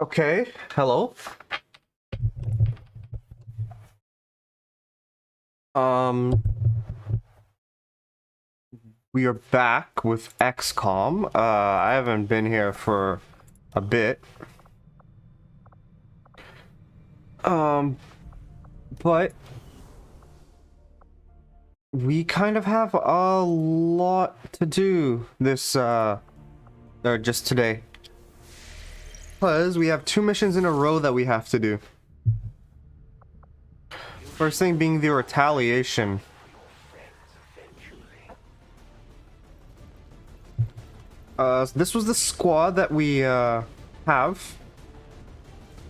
Okay, hello. Um, we are back with XCOM. I haven't been here for a bit. But we kind of have a lot to do this, just today. Because we have 2 missions in a row that we have to do. First thing being the retaliation. This was the squad that we, have.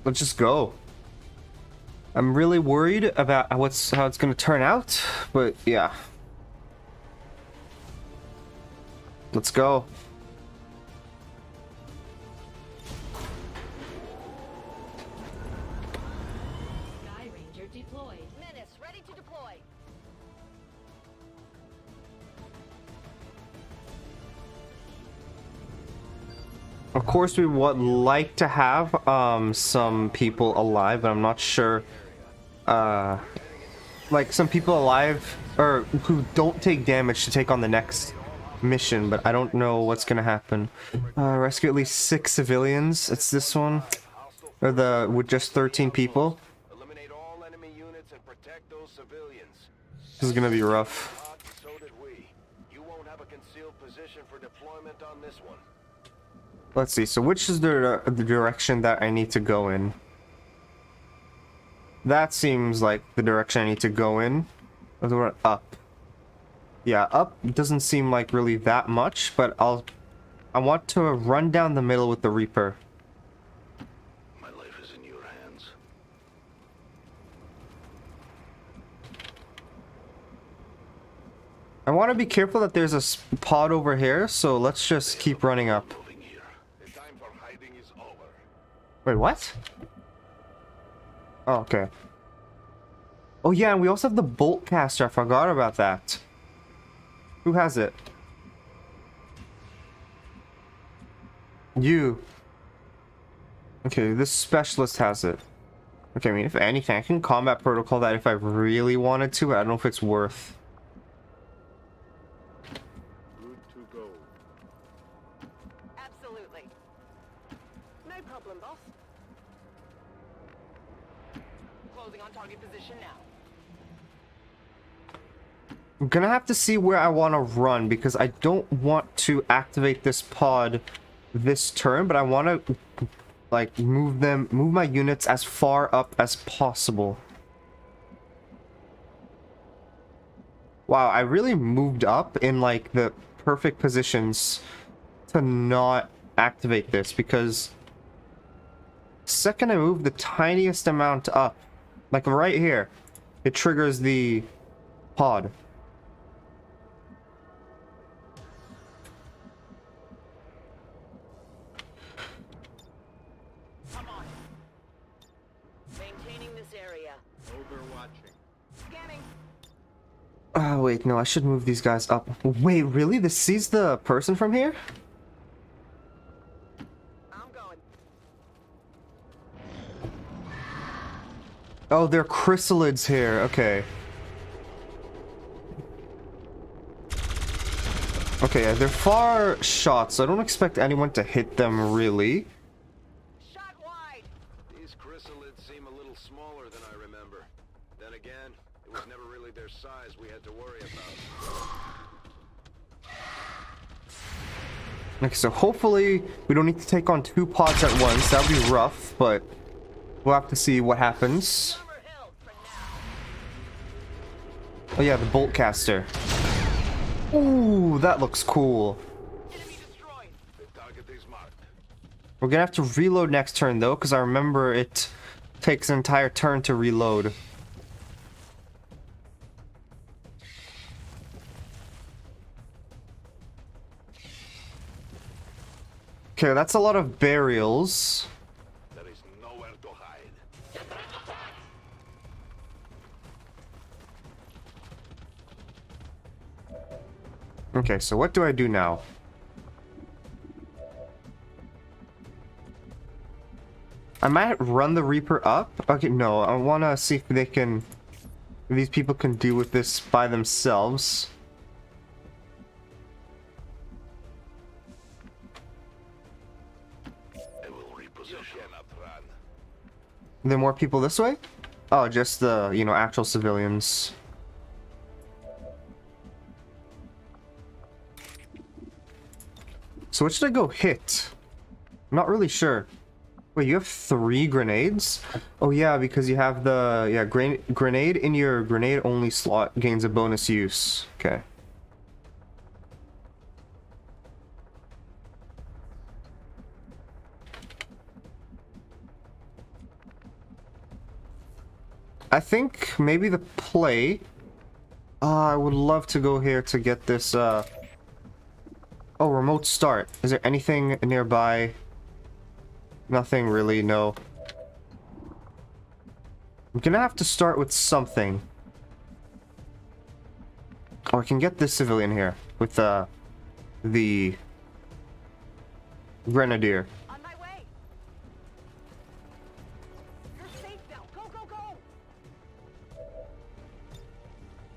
Let's just go. I'm really worried about how it's gonna turn out, but yeah. Let's go. Sky Ranger deployed. Menace, ready to deploy. Of course, we would like to have some people alive, but I'm not sure. Like some people alive or who don't take damage to take on the next mission, but I don't know what's gonna happen. Rescue at least 6 civilians. It's this one, or the with just 13 people. Eliminate all enemy units and protect those civilians. This is gonna be rough. So did we. You won't have a concealed position for deployment on this one. Let's see. So which is the direction that I need to go in? That seems like the direction I need to go in. Or up. Yeah, up doesn't seem like really that much, but I want to run down the middle with the Reaper. My life is in your hands. I want to be careful that there's a pod over here, so let's just keep running up. Moving here. The time for hiding is over. Wait, what? Oh, okay. Oh yeah, and we also have the bolt caster. I forgot about that. Who has it? You. Okay, this specialist has it. Okay, I mean, if anything, I can combat protocol that if I really wanted to, but I don't know if it's worth. Good to go. Absolutely. No problem, boss. Closing on target position now. I'm gonna have to see where I want to run because I don't want to activate this pod this turn, but I want to like move my units as far up as possible. Wow, I really moved up in like the perfect positions to not activate this because the second I move the tiniest amount up, like right here, it triggers the pod. Come on. Maintaining this area. Overwatching. Scanning. Oh, wait, no, I should move these guys up. Wait, really? This sees the person from here? I'm going. Oh, they're chrysalids here. Okay. Okay, yeah, they're far shots, so I don't expect anyone to hit them, really. Shot wide. These chrysalids seem a little smaller than I remember. Then again, it was never really their size we had to worry about. Okay, so hopefully we don't need to take on 2 pods at once. That would be rough, but we'll have to see what happens. Summer Hill for now. Oh yeah, the bolt caster. Ooh, that looks cool. Enemy destroyed. The target is marked. We're gonna have to reload next turn though, because I remember it takes an entire turn to reload. Okay, that's a lot of burials. There is nowhere to hide. Okay, so what do I do now? I might run the Reaper up. Okay, no, I want to see if they can... If these people can deal with this by themselves. I will reposition. Run. Are there more people this way? Oh, just the, you know, actual civilians. So what should I go hit? I'm not really sure. Wait, you have 3 grenades? Oh yeah, because you have the, yeah, grenade in your grenade only slot gains a bonus use. Okay. I think maybe the play. I would love to go here to get this, oh, remote start. Is there anything nearby? Nothing really, no. I'm gonna have to start with something. Oh, I can get this civilian here with the grenadier. On my way. You're safe now. Go, go, go.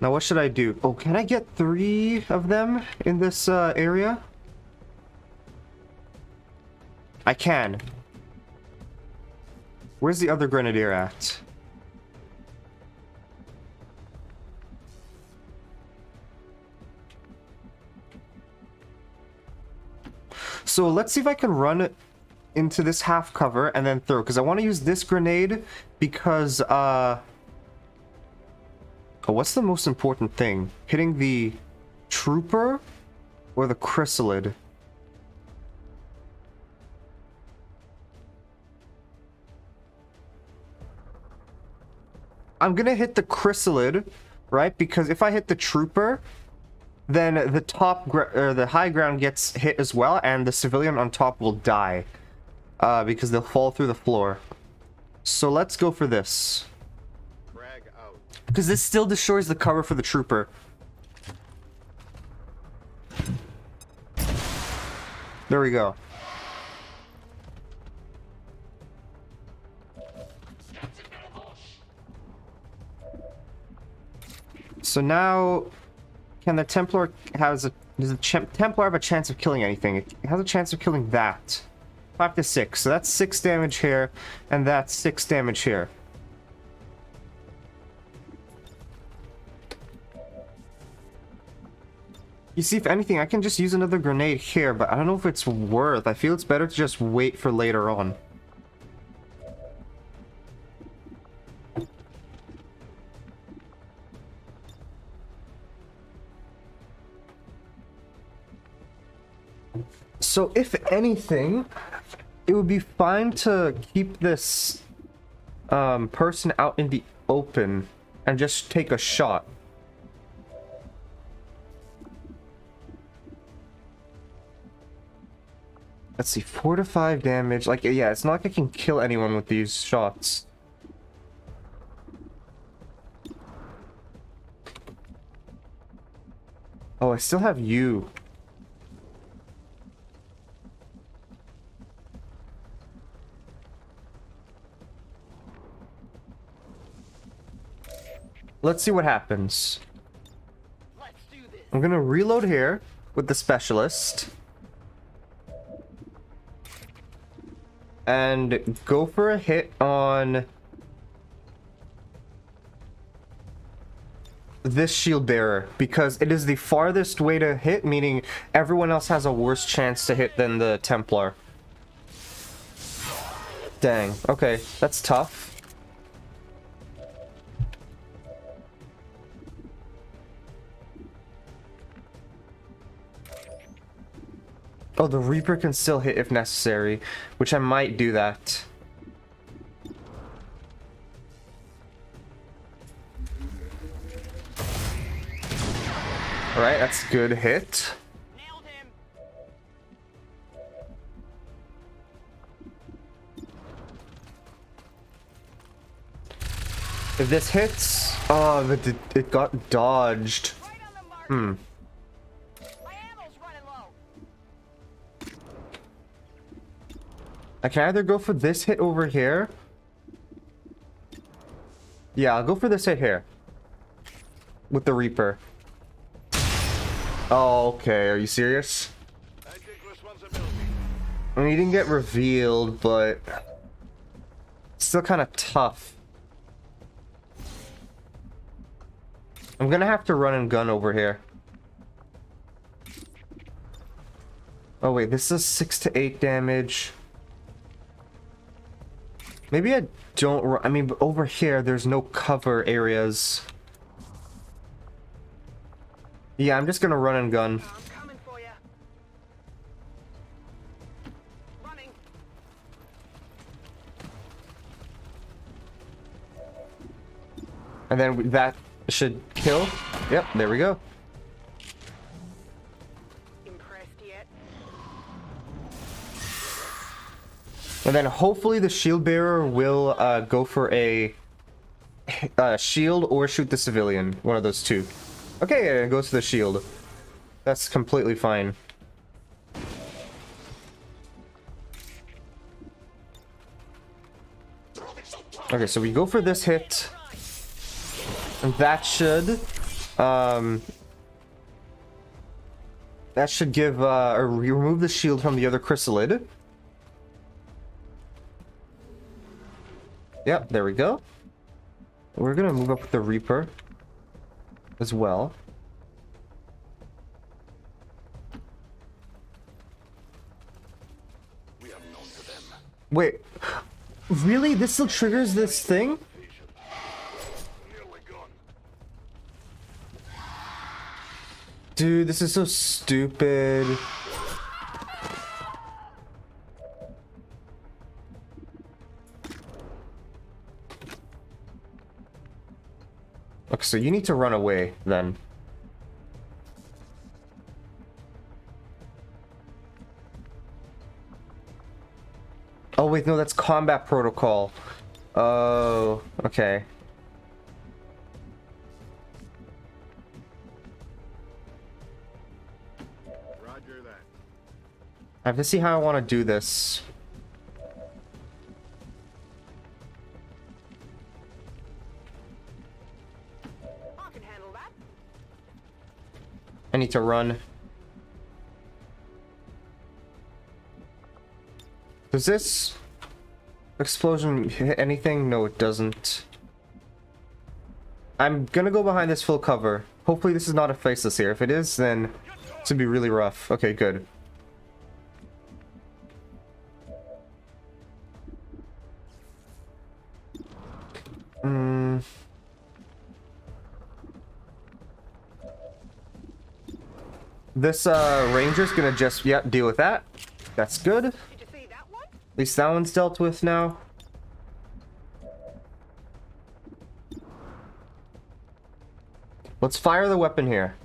Now what should I do? Oh, can I get 3 of them in this area? I can. Where's the other grenadier at? So let's see if I can run into this half cover and then throw, because I want to use this grenade because oh, what's the most important thing? Hitting the trooper or the chrysalid? I'm gonna hit the chrysalid, right? Because if I hit the trooper, then the the high ground gets hit as well, and the civilian on top will die. Because they'll fall through the floor. So let's go for this. Frag out. Because this still destroys the cover for the trooper. There we go. So now, can the Templar does the Templar have a chance of killing anything? It has a chance of killing that. 5 to 6. So that's 6 damage here, and that's 6 damage here. You see, if anything, I can just use another grenade here, but I don't know if it's worth. I feel it's better to just wait for later on. So if anything, it would be fine to keep this person out in the open and just take a shot. Let's see, 4 to 5 damage. Like, yeah, it's not like I can kill anyone with these shots. Oh, I still have you. Let's see what happens. Let's do this. I'm gonna reload here with the specialist. And go for a hit on this shield bearer, because it is the farthest way to hit, meaning everyone else has a worse chance to hit than the Templar. Dang, okay, that's tough. Oh, the Reaper can still hit if necessary, which I might do that. Alright, that's a good hit. Nailed him. If this hits... Oh, but it got dodged. Right on the mark. Hmm. My ammo's running low. I can either go for this hit over here. Yeah, I'll go for this hit here. With the Reaper. Oh, okay. Are you serious? I take responsibility. I mean, he didn't get revealed, but... still kind of tough. I'm gonna have to run and gun over here. Oh wait, this is 6 to 8 damage. Maybe I don't... I mean, over here, there's no cover areas. Yeah, I'm just gonna run and gun. I'm coming for you. Running. And then that should kill. Yep, there we go. Impressed yet? And then hopefully the shield bearer will go for a shield or shoot the civilian. One of those two. Okay, yeah, it goes to the shield. That's completely fine. Okay, so we go for this hit. And that should give or remove the shield from the other chrysalid. Yep, there we go. We're gonna move up with the Reaper as well. We are known to them. Wait, really? This still triggers this thing? Nearly gone. Dude, this is so stupid. Okay, so you need to run away then. Oh wait, no, that's combat protocol. Oh, okay. Roger that. I have to see how I want to do this. I can handle that. I need to run. Does this explosion hit anything? No, it doesn't. I'm gonna go behind this full cover. Hopefully this is not a faceless here. If it is, then it's gonna be really rough. Okay, good. This ranger's gonna just deal with that. That's good. At Did you see that one? least that one's dealt with now. Let's fire the weapon here.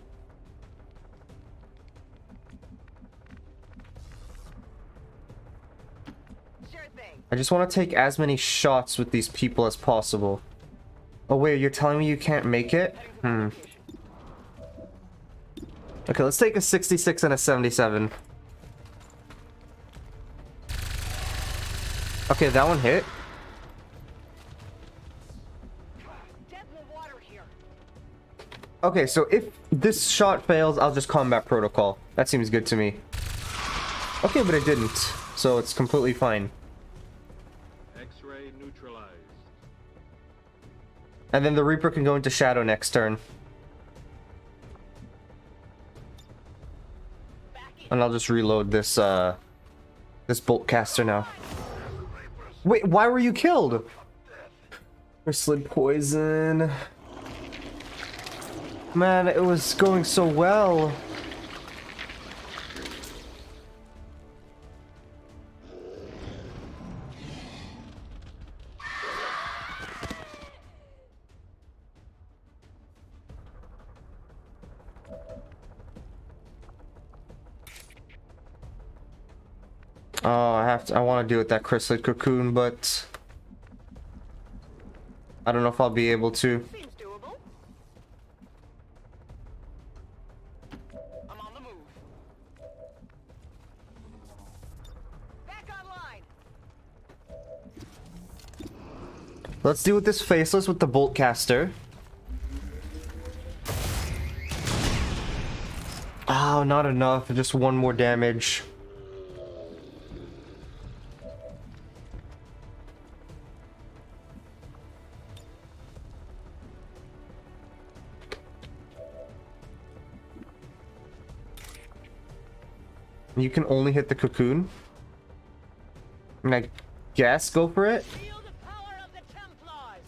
Sure thing. I just want to take as many shots with these people as possible. Oh wait, you're telling me you can't make it? Okay, let's take a 66 and a 77. Okay, that one hit. Dead in the water here. Okay, so if this shot fails, I'll just combat protocol. That seems good to me. Okay, but it didn't, so it's completely fine. X-ray neutralized. And then the Reaper can go into shadow next turn. And I'll just reload this this bolt caster now. Wait, why were you killed? Slid poison. Man, it was going so well. Oh, I want to do it that chrysalid cocoon, but I don't know if I'll be able to. Seems doable. I'm on the move. Back online. Let's deal with this faceless with the bolt caster. Oh, not enough. Just one more damage. You can only hit the cocoon. And I guess go for it. Feel the power of the Templars.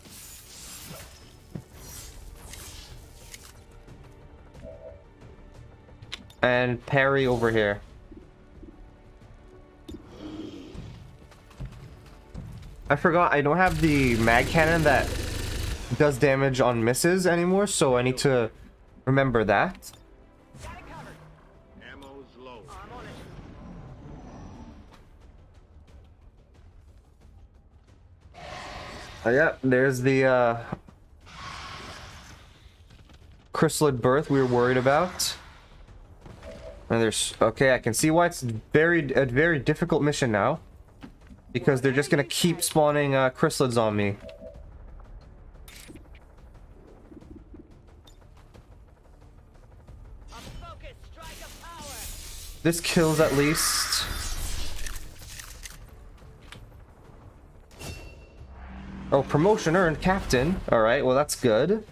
And parry over here. I forgot I don't have the mag cannon that does damage on misses anymore, so I need to remember that. Got it covered. Ammo's low. I'm on it. Yeah, there's the chrysalid birth we were worried about. And there's okay, I can see why it's a very difficult mission now. Because they're just gonna keep spawning chrysalids on me. A focused strike of power. This kills at least. Oh, promotion earned, captain. Alright, well that's good.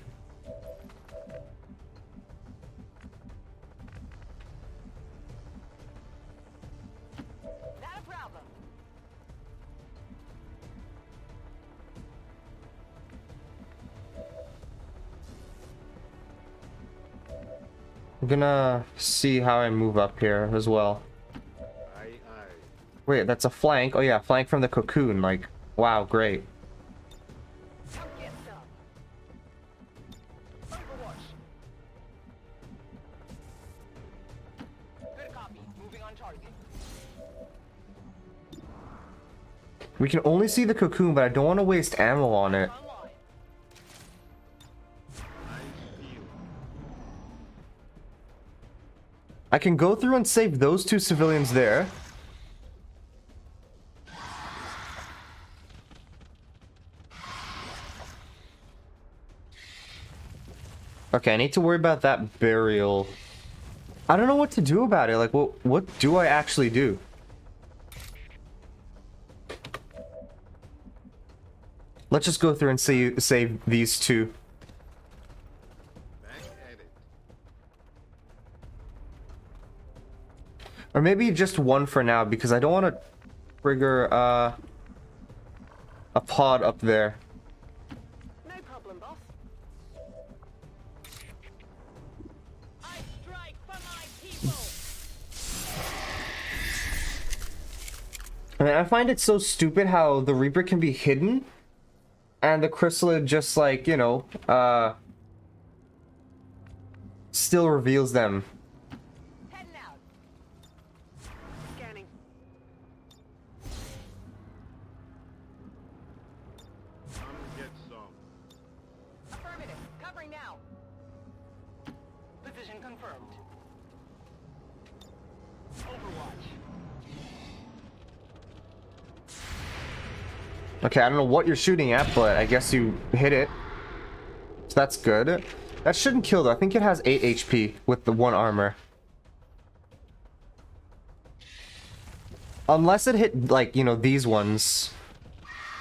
Not a problem. I'm gonna see how I move up here as well. Aye, aye. Wait, that's a flank. Oh yeah, flank from the cocoon. Like, wow, great. Come get some. Overwatch. Good copy. Moving on target. We can only see the cocoon, but I don't want to waste ammo on it. Online. I can go through and save those two civilians there. Okay, I need to worry about that burial. I don't know what to do about it. Like, what do I actually do? Let's just go through and save these two. Back at it. Or maybe just one for now, because I don't want to trigger a pod up there. No problem, boss. I strike for my people. I mean, I find it so stupid how the Reaper can be hidden, and the chrysalid just like, you know, still reveals them. Heading out. Scanning. Come get some. Affirmative. Covering now. Position confirmed. Overwatch. Okay, I don't know what you're shooting at, but I guess you hit it. So that's good. That shouldn't kill though. I think it has 8 HP with the 1 armor. Unless it hit, like, you know, these ones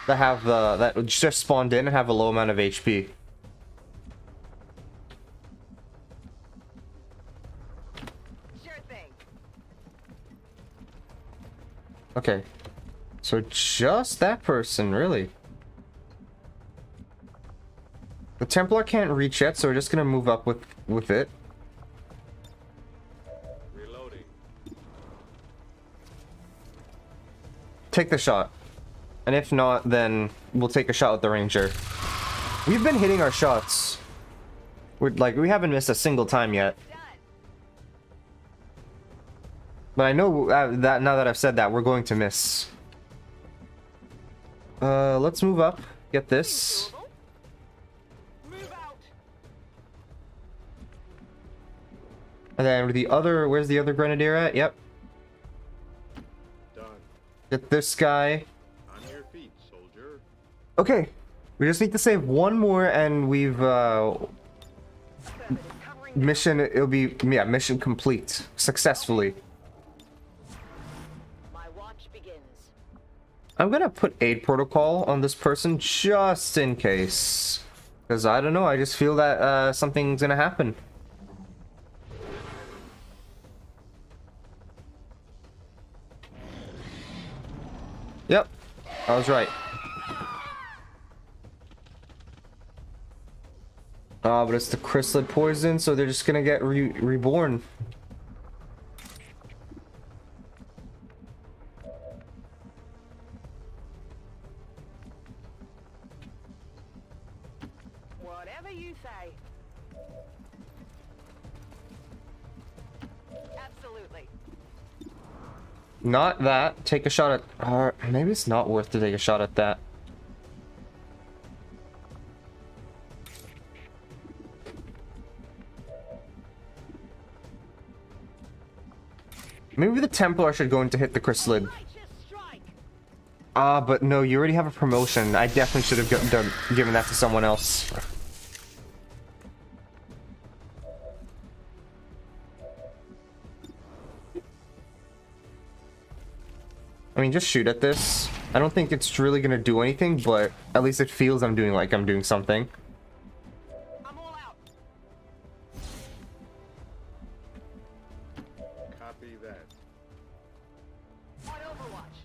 that have that just spawned in and have a low amount of HP. Sure thing. Okay. So just that person, really. The Templar can't reach yet, so we're just gonna move up with it. Reloading. Take the shot. And if not, then we'll take a shot with the Ranger. We've been hitting our shots. We haven't missed a single time yet. Done. But I know that now that I've said that, we're going to miss. Let's move up. Get this. Doable. Move out. And then the other, where's the other Grenadier at? Yep. Done. Get this guy. On your feet, soldier. Okay. We just need to save one more, and we've Affirmative, covering mission. It'll be, yeah, mission complete successfully. my watch begins. I'm gonna put aid protocol on this person just in case, because I don't know. I just feel that something's gonna happen. Yep, I was right. But it's the chrysalid poison, so they're just gonna get reborn. Whatever you say. Absolutely. Not that. Take a shot at. Maybe it's not worth to take a shot at that. Maybe the Templar should go in to hit the chrysalid. Righteous strike. But no, you already have a promotion. I definitely should have given that to someone else. I mean, just shoot at this. I don't think it's really gonna do anything, but at least it feels I'm doing something. I'm all out. Copy that. On Overwatch.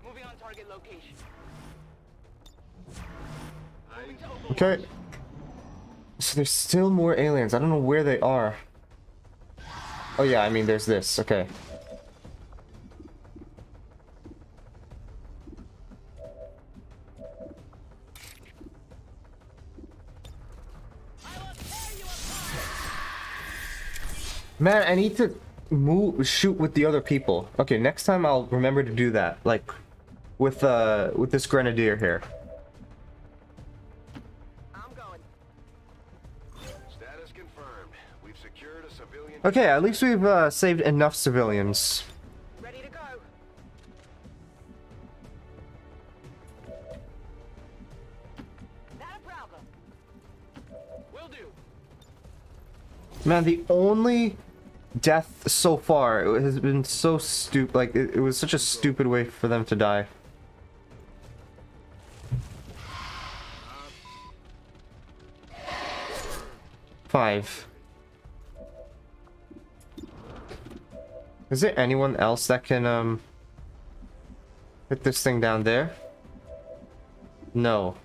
Moving on target location. Moving to Overwatch. Okay. So there's still more aliens. I don't know where they are. Oh yeah, I mean, there's this. Okay. Man, I need to shoot with the other people. Okay, next time I'll remember to do that. Like, with this grenadier here. I'm going. Status confirmed. We've secured a civilian. Okay, at least we've saved enough civilians. Ready to go. Not a problem. Will do. Man, the only death so far has been so stupid. Like, it was such a stupid way for them to die. Five. Is there anyone else that can, hit this thing down there? No.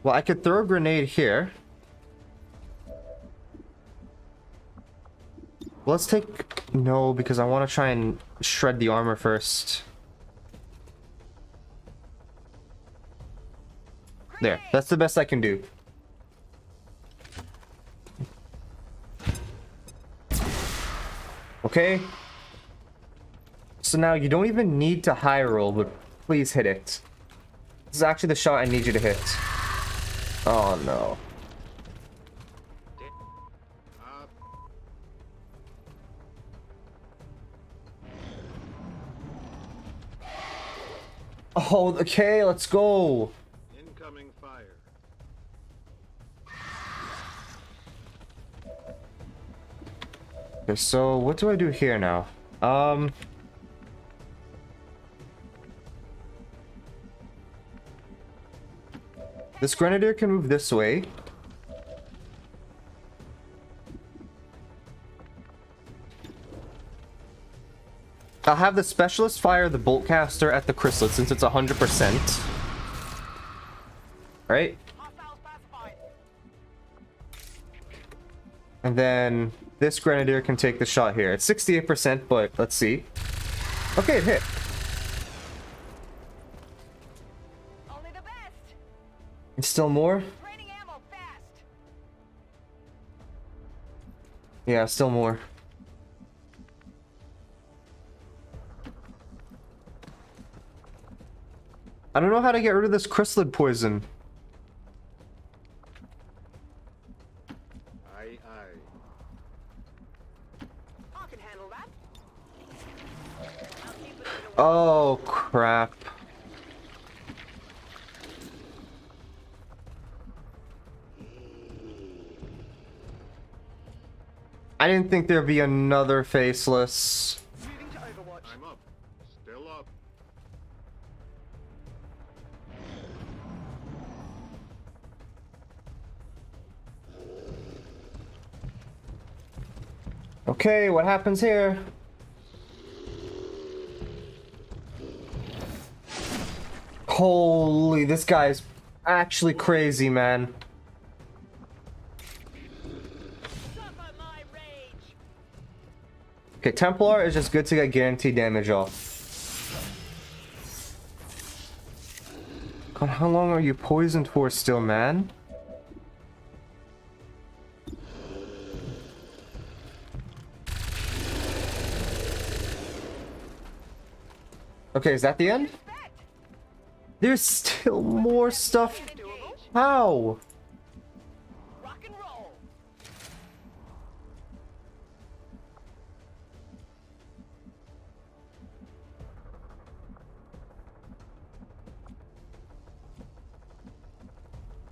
Well, I could throw a grenade here. Let's take... No, because I want to try and shred the armor first. There. That's the best I can do. Okay. So now you don't even need to high roll, but please hit it. This is actually the shot I need you to hit. Oh no. Oh, okay, let's go. Incoming fire. Okay, so what do I do here now? This grenadier can move this way. I'll have the specialist fire the bolt caster at the chrysalid since it's 100%. Right? Hostiles pacified. And then this grenadier can take the shot here. It's 68%, but let's see. Okay, it hit. Only the best. It's still more? Draining ammo fast. Yeah, still more. I don't know how to get rid of this chrysalid poison. Aye, aye. Oh, crap. I didn't think there'd be another faceless. Moving to Overwatch. I'm up. Still up. Okay, what happens here? Holy, this guy's actually crazy, man. Suffer my rage. Okay, Templar is just good to get guaranteed damage off. God, how long are you poisoned for still, man? Okay, is that the end? There's still more stuff. How? Rock and roll.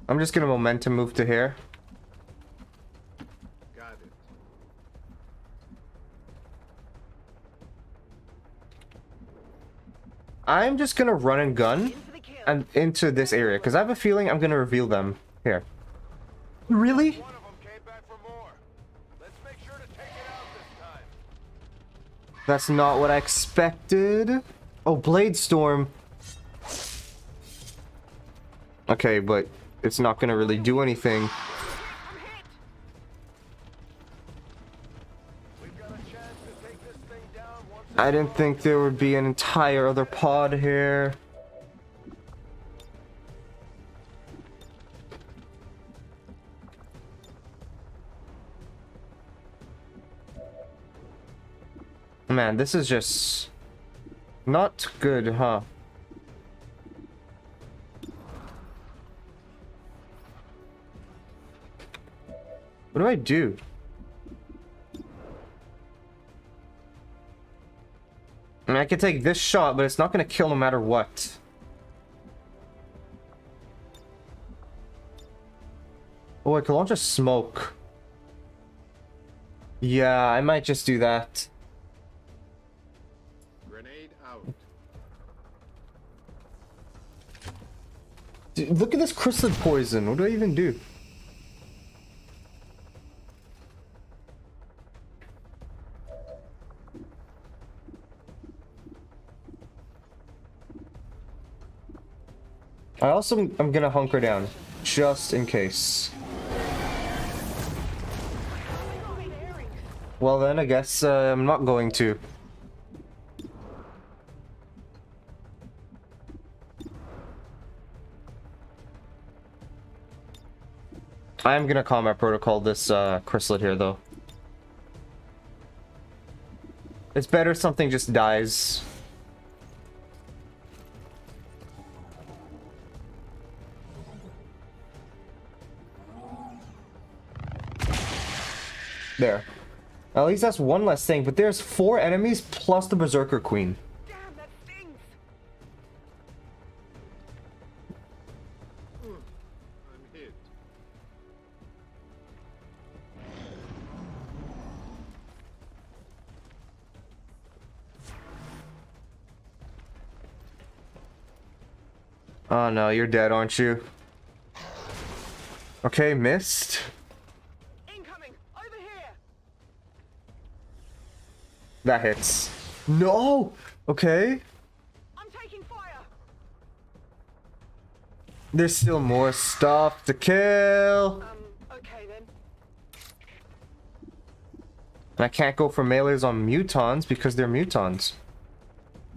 I'm just gonna momentum move to here. Got it. I'm just gonna run and gun In for the kill. and into this area because I have a feeling I'm gonna reveal them here. Really? One of them came back for more. Let's make sure to take it out this time. That's not what I expected. Oh, Blade Storm. Okay, but it's not gonna really do anything. I'm hit. We've got a chance to take this thing down once and I didn't think there would be an entire other pod here. Man, this is just not good, huh? What do I do? I mean, I could take this shot, but it's not gonna kill no matter what. Oh, I could launch a smoke. Yeah, I might just do that. Grenade out. Dude, look at this chrysalid poison. What do I even do? I also am gonna hunker down, just in case. Well then, I guess I'm not going to. I am gonna combat protocol this chrysalid here, though. It's better something just dies. There. At least that's one less thing, but there's 4 enemies plus the Berserker Queen. Damn, that stings. I'm hit. Oh no, you're dead, aren't you? Okay, missed. Incoming. Over here. That hits. No! Okay. I'm taking fire. There's still more stuff to kill. Okay then. And I can't go for melees on mutons because they're mutons.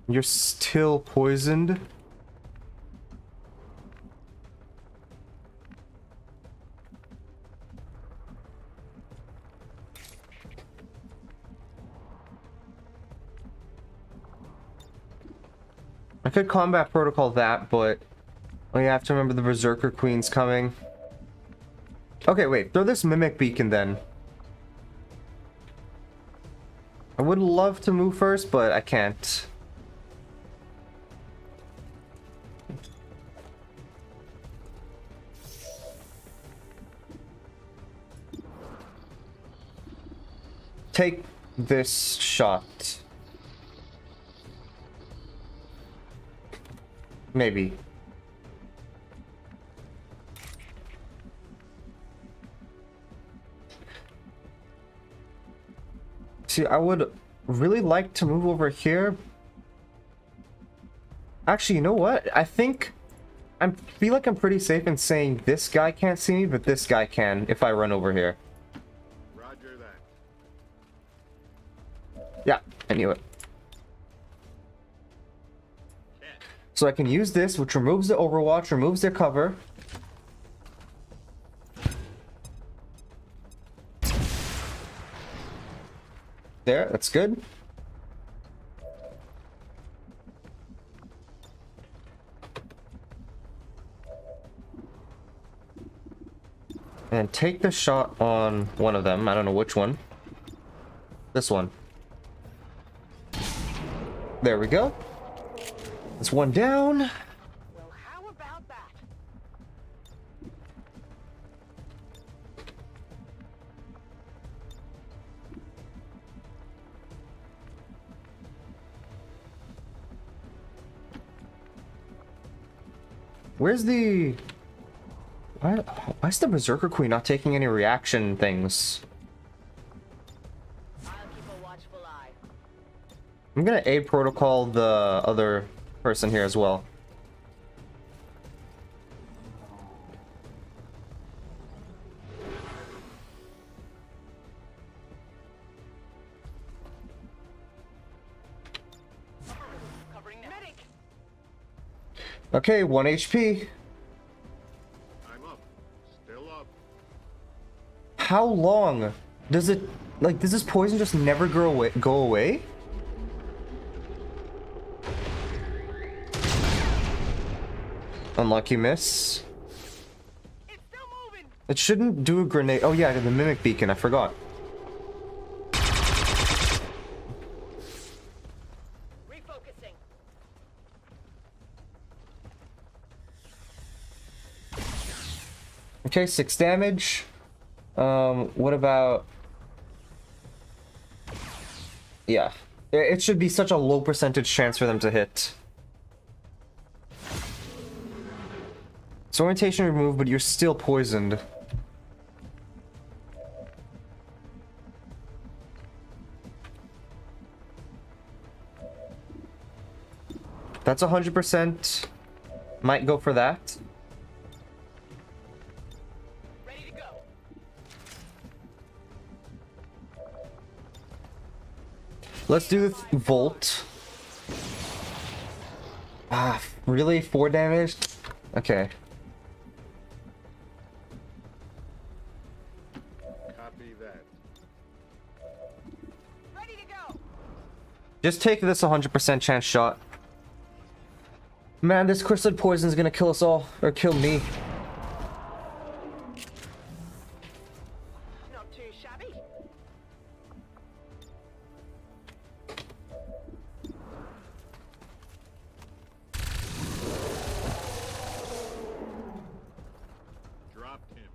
You're still poisoned. I could combat protocol that, but oh, you have to remember the Berserker Queen's coming. Okay, wait. Throw this Mimic Beacon then. I would love to move first, but I can't. take this shot. Maybe. See, I would really like to move over here. Actually, you know what? I think I feel like I'm pretty safe in saying this guy can't see me, but this guy can if I run over here. Roger that. Yeah, I knew it. So I can use this, which removes the overwatch, removes their cover. There, that's good. And take the shot on one of them. I don't know which one. This one. There we go. That's one down. Well, how about that? Where's the... Why's the Berserker Queen not taking any reaction things? I'll keep a watchful eye. I'm gonna aid protocol the other person here as well. Covering now. Medic! Okay, 1 HP. I'm up. Still up. How long does it... Like, does this poison just never go away? Unlucky miss. It's still moving! It shouldn't do a grenade. Oh yeah, the mimic beacon, I forgot. Refocusing. Okay, 6 damage. What about... Yeah. It should be such a low percentage chance for them to hit. So orientation removed, but you're still poisoned. That's 100%. Might go for that. Ready to go. Let's do the Volt. Ah, really? 4 damage? Okay. Copy that. Ready to go. Just take this 100% chance shot. Man, this crystal poison is gonna kill us all. Or kill me. Not too shabby. Dropped him.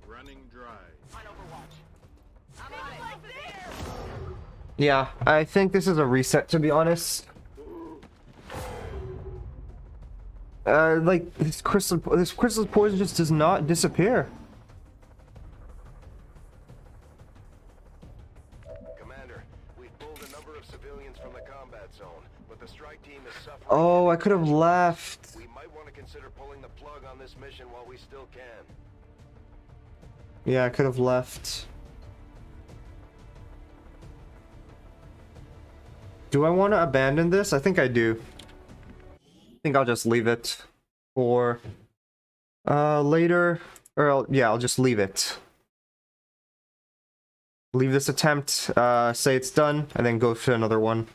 Running dry. On Overwatch. I'm on it. Like there. Yeah, I think this is a reset, to be honest. Like, this crystal poison just does not disappear. Commander, we've pulled a number of civilians from the combat zone, but the strike team is suffering. Oh, I could have left. We might want to consider pulling the plug on this mission while we still can. Yeah, I could have left. Do I want to abandon this? I think I do. I think I'll just leave it for later. Or I'll just leave it. Leave this attempt, say it's done, and then go for another one.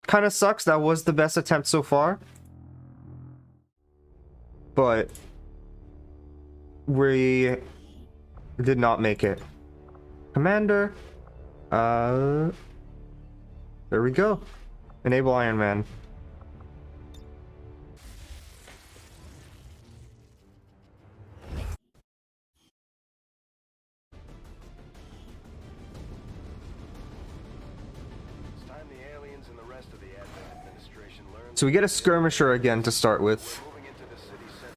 Kind of sucks. That was the best attempt so far. But we did not make it. Commander. There we go. Enable Ironman. rest of the Advent administration learned, So we get a skirmisher again to start with. moving into the city center.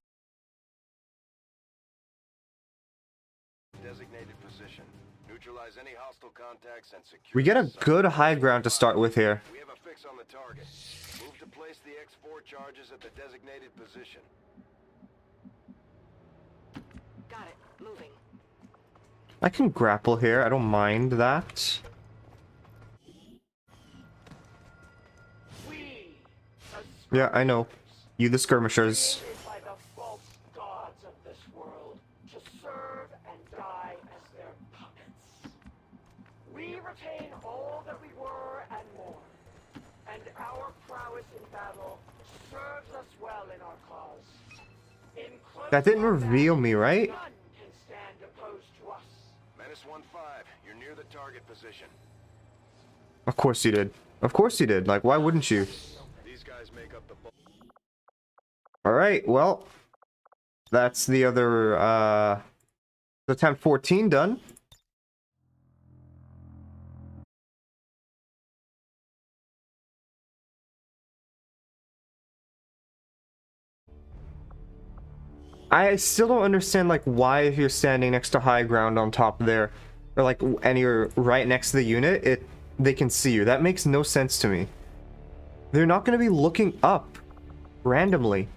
Designated position. Neutralize any hostile contacts and secure. We get a the site. good high ground to start with here. We have a fix on the target. Move to place the X4 charges at the designated position. Got it. Moving. I can grapple here, I don't mind that. Yeah, I know. You the skirmishers. By the false gods of this world to serve and die as their puppets. We retain all that we were and more, and our prowess in battle serves us well in our cause. In close That didn't combat, reveal me, right? none can stand opposed to us. Menace 1-5, you're near the target position. Of course you did. Of course you did. Like, why wouldn't you? These guys make up the bulk. Alright, well. That's the other, attempt 14 done. I still don't understand, like, why if you're standing next to high ground on top there, or like, and you're right next to the unit, they can see you. That makes no sense to me. They're not going to be looking up randomly.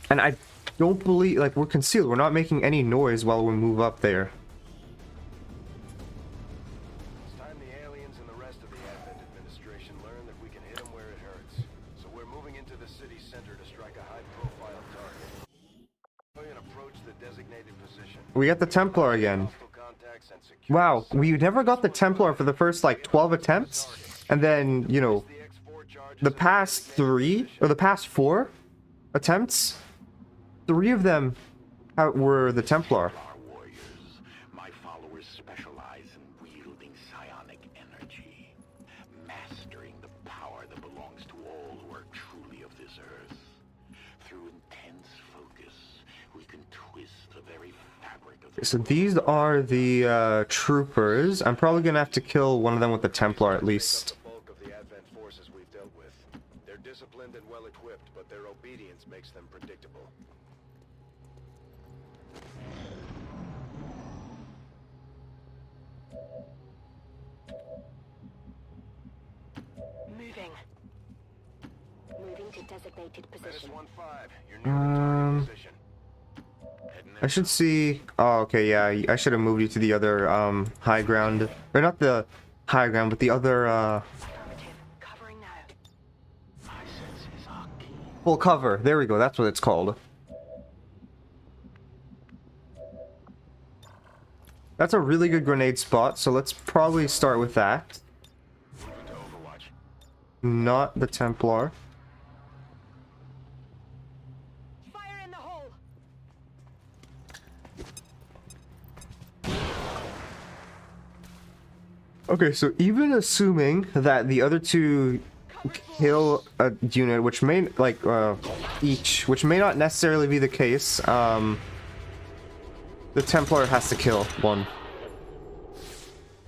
And I don't believe, like, we're concealed. We're not making any noise while we move up there. It's time the aliens and the rest of the Advent administration learn that we can hit them where it hurts. So we're moving into the city center to strike a high-profile target. We can approach the designated position. We got the Templar again. Hostile contacts and secure Wow, the site. we never got the Templar for the first, like, 12 attempts. And then, you know, The X4 charges the at past designated 3, or the past 4 attempts, 3 of them were the Templar. Templar warriors. My followers specialize in wielding psionic energy, mastering the power that belongs to all who are truly of this earth. Through intense focus, we can twist the very fabric of the So these are the troopers. I'm probably gonna have to kill one of them with the Templar at least. the bulk of the Advent forces we've dealt with. They're disciplined and well equipped, but their obedience makes them predictable. Moving. Moving to designated Menace position. 1-5, you're near the target position. Heading I there. should see. Oh, okay, yeah. I should have moved you to the other high ground, or not the high ground, but the other Affirmative. Covering now. my senses are keen. full cover. There we go. That's what it's called. That's a really good grenade spot, so let's probably start with that. Moving to Overwatch. Not the Templar. Fire in the hole. Okay, so even assuming that the other two kill a unit, which may, like, each, which may not necessarily be the case, the Templar has to kill one.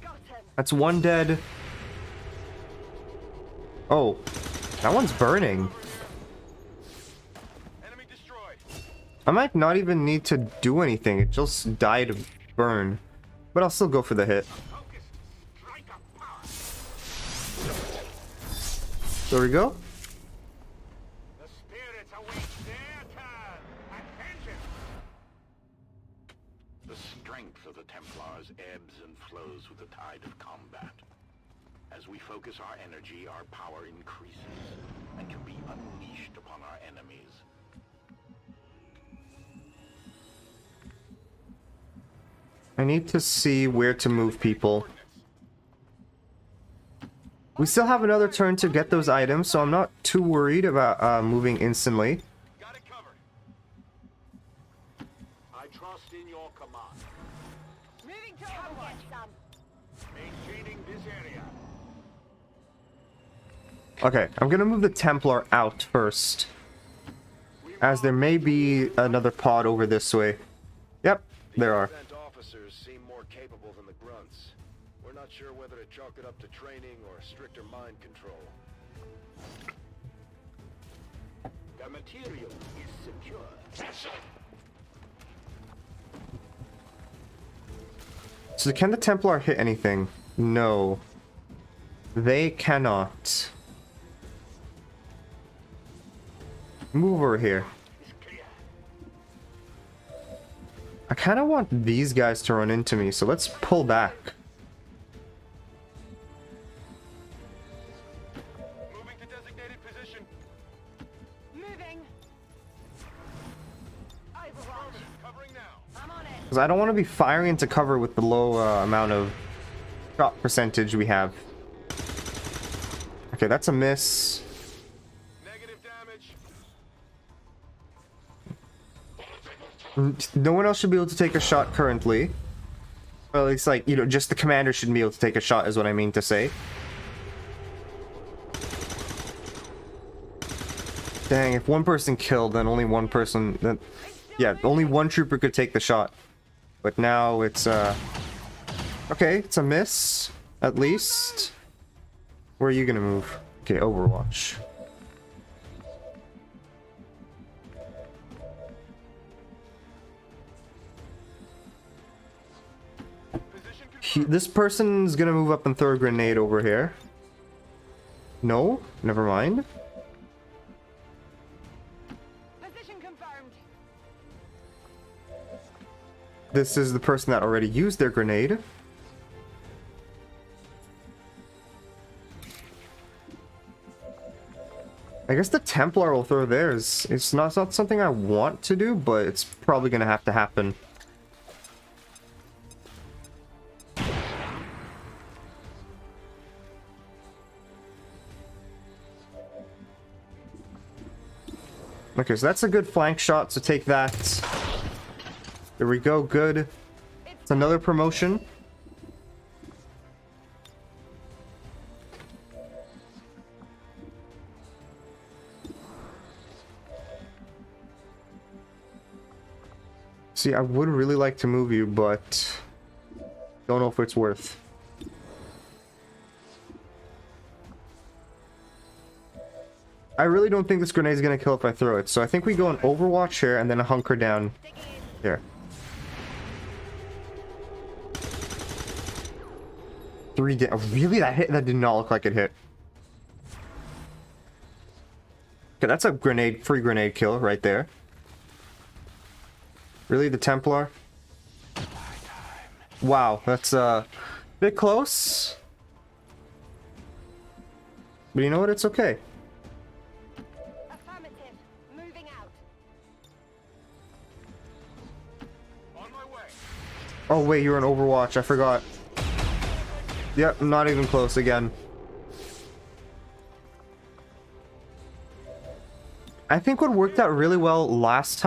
Got him. That's one dead. Oh, that one's burning. Enemy destroyed. I might not even need to do anything. It just died of burn. But I'll still go for the hit. Focus. Strike a power. There we go. The spirits await their turn. Attention! The strength of the Templars ebbs and flows with the tide of combat. As we focus our energy, our power increases and can be unleashed upon our enemies. I need to see where to move people. We still have another turn to get those items, so I'm not too worried about moving instantly. Got it covered. I trust in your command. Moving to Overwatch. Maintaining this area. Okay, I'm gonna move the Templar out first, as there may be another pod over this way. Yep, there are. Advent officers seem more capable than the grunts. We're not sure whether to chalk it up to training or stricter mind control. The material is secure. So can the Templar hit anything? No. They cannot. Move over here. I kind of want these guys to run into me, so let's pull back. Moving to designated position. Moving. Overwatch. Covering now. I'm on it. Because I don't want to be firing into cover with the low amount of shot percentage we have. Okay, that's a miss. Negative damage. No one else should be able to take a shot currently. Or at least, like, you know, just the commander shouldn't be able to take a shot is what I mean to say. Dang, if one person killed, then only one person... Then, yeah, only one trooper could take the shot. But now it's, okay, it's a miss, at least. Where are you gonna move? Okay, Overwatch. This person's gonna move up and throw a grenade over here. No? Never mind. Position confirmed. This is the person that already used their grenade. I guess the Templar will throw theirs. It's not something I want to do, but it's probably gonna have to happen. Okay, so that's a good flank shot, so take that. There we go, good. It's another promotion. See, I would really like to move you, but don't know if it's worth. I really don't think this grenade is going to kill if I throw it, so I think we go an Overwatch here and then a hunker down here. Really? That hit? That did not look like it hit. Okay, that's a grenade, free grenade kill right there. Really, the Templar? Wow, that's a bit close. But you know what? It's okay. Affirmative. Moving out. On my way. Oh wait, you're in Overwatch. I forgot. Yep, not even close again. I think what worked out really well last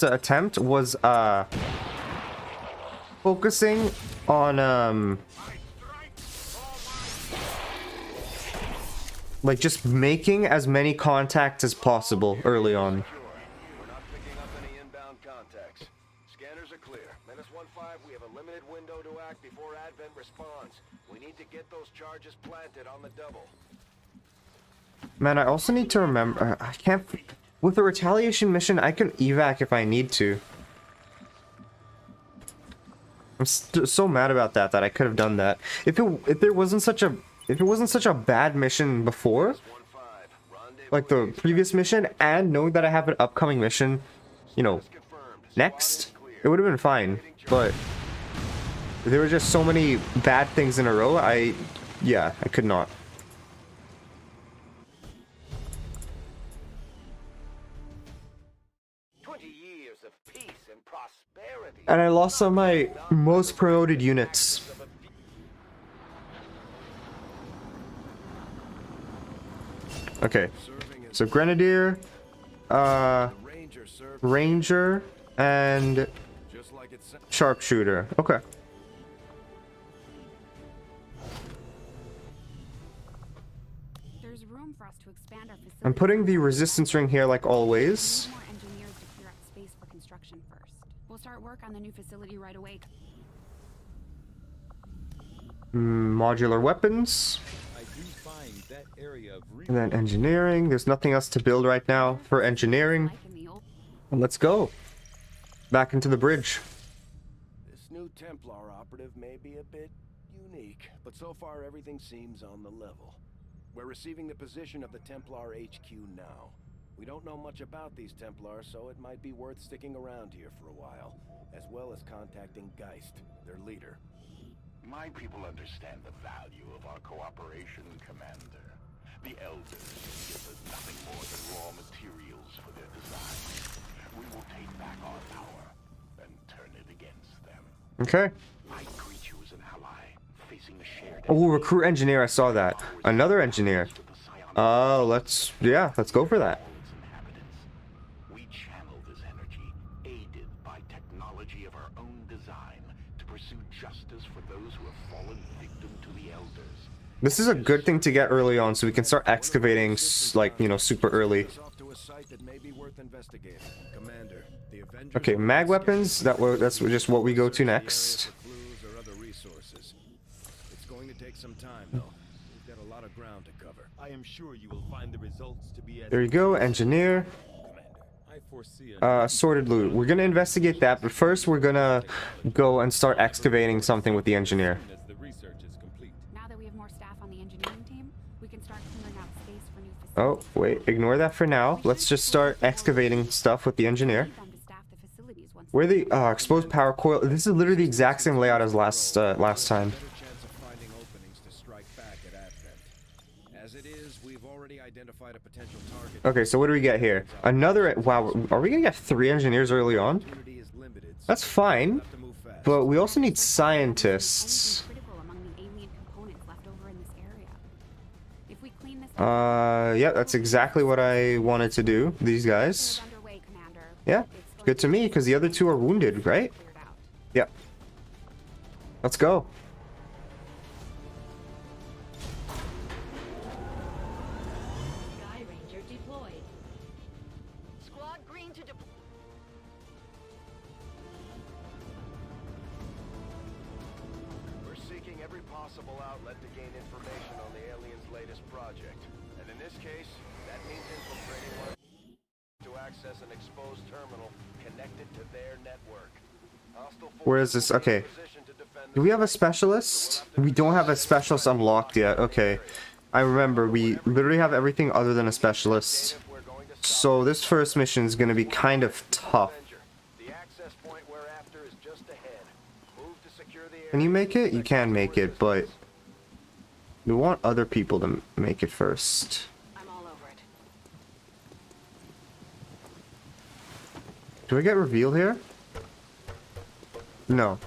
attempt was focusing on like just making as many contacts as possible early on. We're not picking up any inbound contacts. Scanners are clear. -15, we have a limited window to act before Advent responds. We need to get those charges planted on the double. Man, I also need to remember, I can't, with the retaliation mission, I can evac if I need to. I'm so mad about that I could have done that. If it wasn't such a bad mission before, like the previous mission, and knowing that I have an upcoming mission, you know, next, it would have been fine. But there were just so many bad things in a row, I could not. And I lost some of my most promoted units. Okay, so Grenadier, Ranger, and Sharpshooter. Okay. There's room for us to expand our facility. I'm putting the resistance ring here like always. More engineers to clear out space for construction first. We'll start work on the new facility right away. Modular weapons. I do find that area of And then engineering. There's nothing else to build right now for engineering. Like in the old Let's go. Back into the bridge. This new Templar operative may be a bit unique, but so far everything seems on the level. We're receiving the position of the Templar HQ now. We don't know much about these Templars, so it might be worth sticking around here for a while, as well as contacting Geist, their leader. My people understand the value of our cooperation, Commander. The Elders give us nothing more than raw materials for their design. We will take back our power and turn it against them. Okay. I greet you as an ally, facing a shared Oh, recruit engineer. I saw that. Another engineer. Let's go for that. Inhabitants. We channel this energy, aided by technology of our own design, to pursue justice for those who have fallen victim to the Elders. This is a good thing to get early on, so we can start excavating, like, you know, super early. Off to a site that may be worth investigating. Commander, the Avengers Okay, mag weapons. That's just what we go to next. clues or other resources. It's going to take some time, though. We've got a lot of ground to cover. I am sure you will find the results to be as There you go, engineer. I foresee a Assorted loot. We're gonna investigate that, but first we're gonna go and start excavating something with the engineer. as the research is complete. now that we have more staff on the engineering team, we can start clearing out space for new facilities. Oh, wait, ignore that for now. Let's just start excavating stuff with the engineer. Need them to staff the facilities once Where the exposed power coil. This is literally the exact same layout as last time. Better chance of finding openings to strike back at Advent. As it is, we've already identified a potential target. Okay, so what do we get here? Another. Wow, are we gonna get 3 engineers early on? Opportunity is limited, so That's fine, we'll have to move fast. but we also need Only scientists. something critical among the alien components left over in this area. If we clean this Yeah, that's exactly what I wanted to do. These guys. underway, Commander. Yeah, good to me, because the other 2 are wounded, right? Cleared out. Yep. Let's go. Sky Ranger deployed. Squad green to deploy. We're seeking every possible outlet to gain information on the aliens' latest project. And in this case, that means infiltrating one to access an exposed terminal connected to their network. Hostile Where is this? Okay. Do we have a specialist? We don't have a specialist unlocked yet. Okay. I remember, we literally have everything other than a specialist. So this first mission is going to be kind of tough. The access point we're after is just ahead. Move to secure the Can you make it? You can make it, but we want other people to make it first. I'm all over it. Do I get revealed here? No.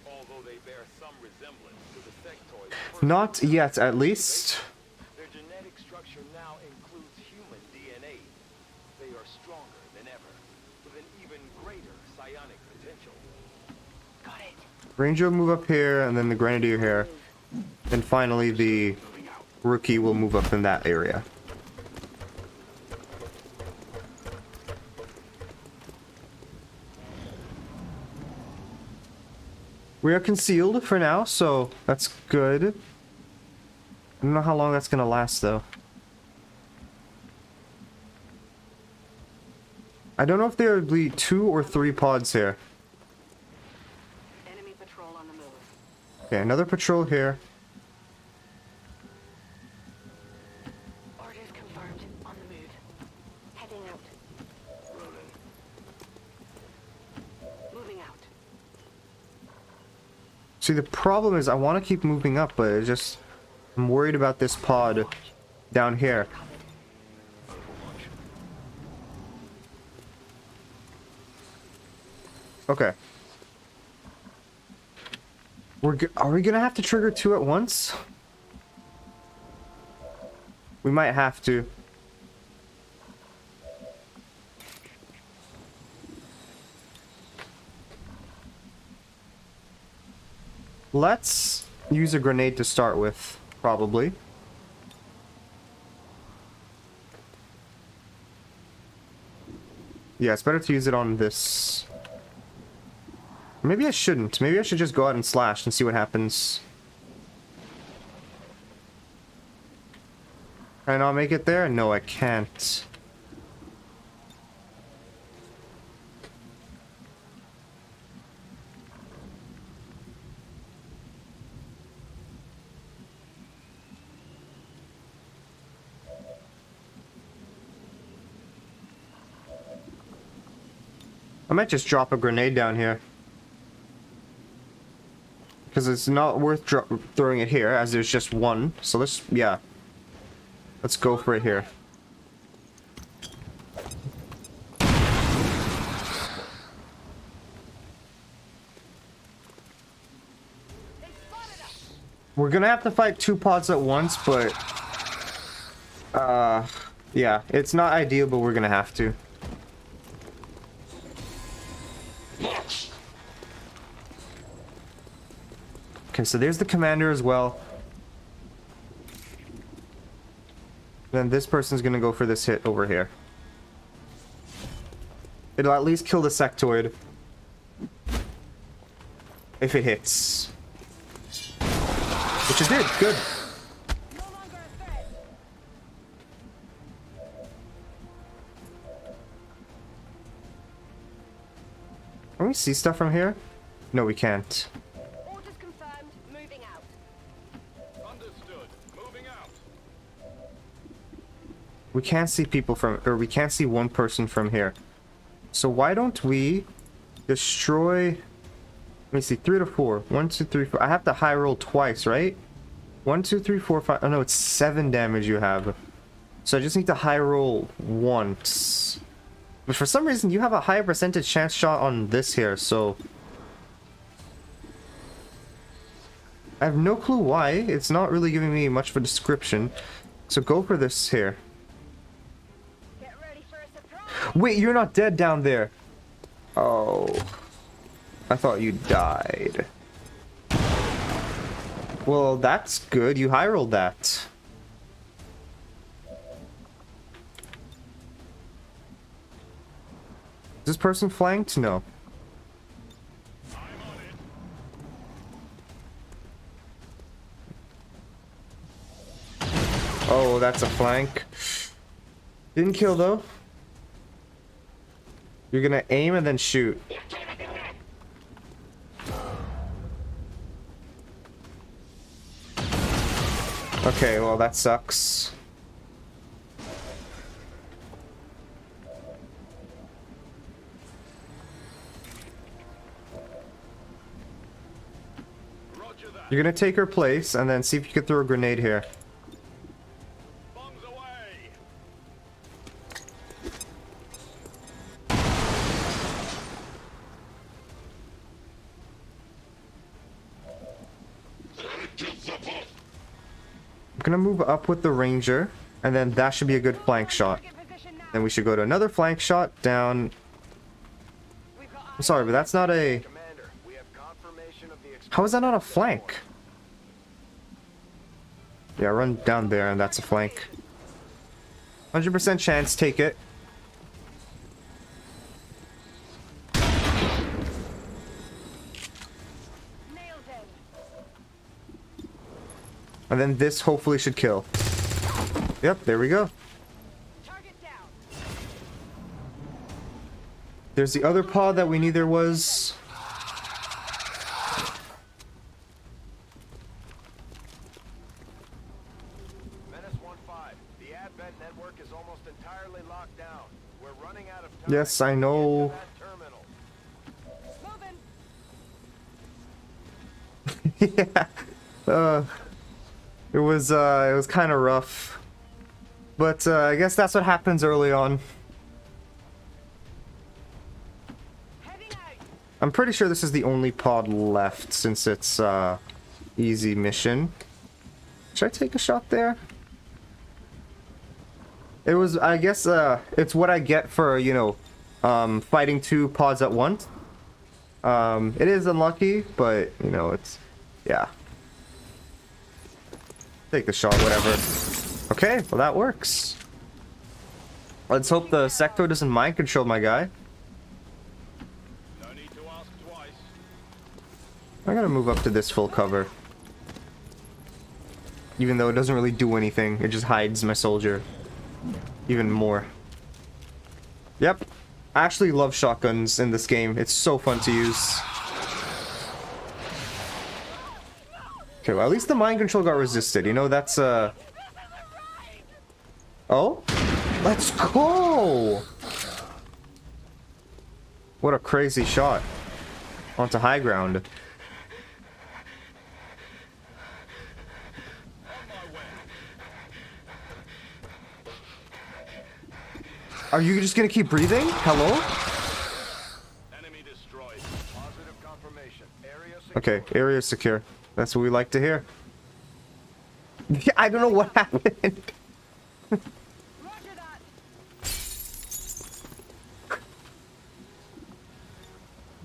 Although they bear some resemblance to the sectoids, Not yet, at least. their genetic structure now includes human DNA. They are stronger than ever, with an even greater psionic potential. Got it. Ranger will move up here, and then the Grenadier here. And finally, the Rookie will move up in that area. We are concealed for now, so that's good. I don't know how long that's gonna last, though. I don't know if there will be 2 or 3 pods here. Enemy patrol on the move. Okay, another patrol here. Orders confirmed. On the move. Heading out. Moving out. See, the problem is I want to keep moving up, but it just... I'm worried about this pod down here. Okay. Are we gonna have to trigger 2 at once? We might have to. Let's use a grenade to start with, probably. Yeah, it's better to use it on this Maybe I shouldn't. Maybe I should just go out and slash and see what happens. Can I not make it there? No, I can't. I might just drop a grenade down here. Because it's not worth throwing it here, as there's just one. So let's, yeah. Let's go for it here. We're gonna have to fight 2 pods at once, but... yeah, it's not ideal, but we're gonna have to. Okay, so there's the commander as well. Then this person's gonna go for this hit over here. It'll at least kill the sectoid. If it hits. Which it did, good. Can we see stuff from here? No, we can't. We can't see people from, or we can't see one person from here. So why don't we destroy, let me see, 3 to 4. 1, 2, 3, 4. I have to high roll twice, right? 1, 2, 3, 4, 5. Oh no, it's 7 damage you have. So I just need to high roll once. But for some reason, you have a higher percentage chance shot on this here, so... I have no clue why. It's not really giving me much of a description. So go for this here. Wait, you're not dead down there. Oh. I thought you died. Well, that's good. You high rolled that. Is this person flanked? No. Oh, that's a flank. Didn't kill though. You're gonna aim and then shoot. Okay, well that sucks. You're gonna take her place and then see if you can throw a grenade here. I'm gonna move up with the ranger, and then that should be a good flank shot. Then we should go to another flank shot down. I'm sorry, but that's not a... How is that not a flank? Yeah, run down there, and that's a flank. 100% chance, take it. And then this hopefully should kill. Yep, there we go. There's the other pod that we knew there was. Yes, I know. Yeah. It was kind of rough. But I guess that's what happens early on. I'm pretty sure this is the only pod left since it's easy mission. Should I take a shot there? It was, I guess, it's what I get for, you know, fighting 2 pods at once. It is unlucky, but, you know, it's, yeah. Take the shot, whatever. Okay, well that works. Let's hope the sector doesn't mind control my guy. No need to ask twice. I'm gonna move up to this full cover. Even though it doesn't really do anything, it just hides my soldier even more. Yep. I actually love shotguns in this game. It's so fun to use. Okay, well, at least the mind control got resisted. You know, that's, Oh? Let's go! What a crazy shot. Onto high ground. Are you just gonna keep breathing? Hello? Enemy destroyed. Positive confirmation. Area secure. Okay, area secure. That's what we like to hear. I don't know what happened. Roger that.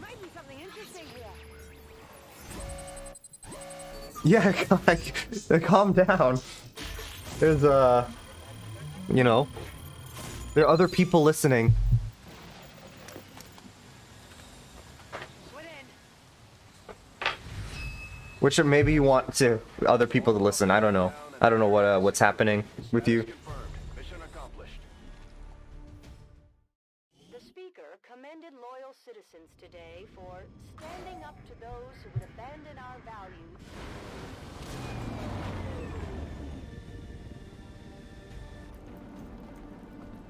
Might be something interesting here. Yeah, like, calm down. There's, you know, there are other people listening. Went in. Which maybe you want to other people to listen. I don't know. I don't know what's happening with you. Confirmed. Mission accomplished. The speaker commended loyal citizens today for standing up to those who would abandon our values.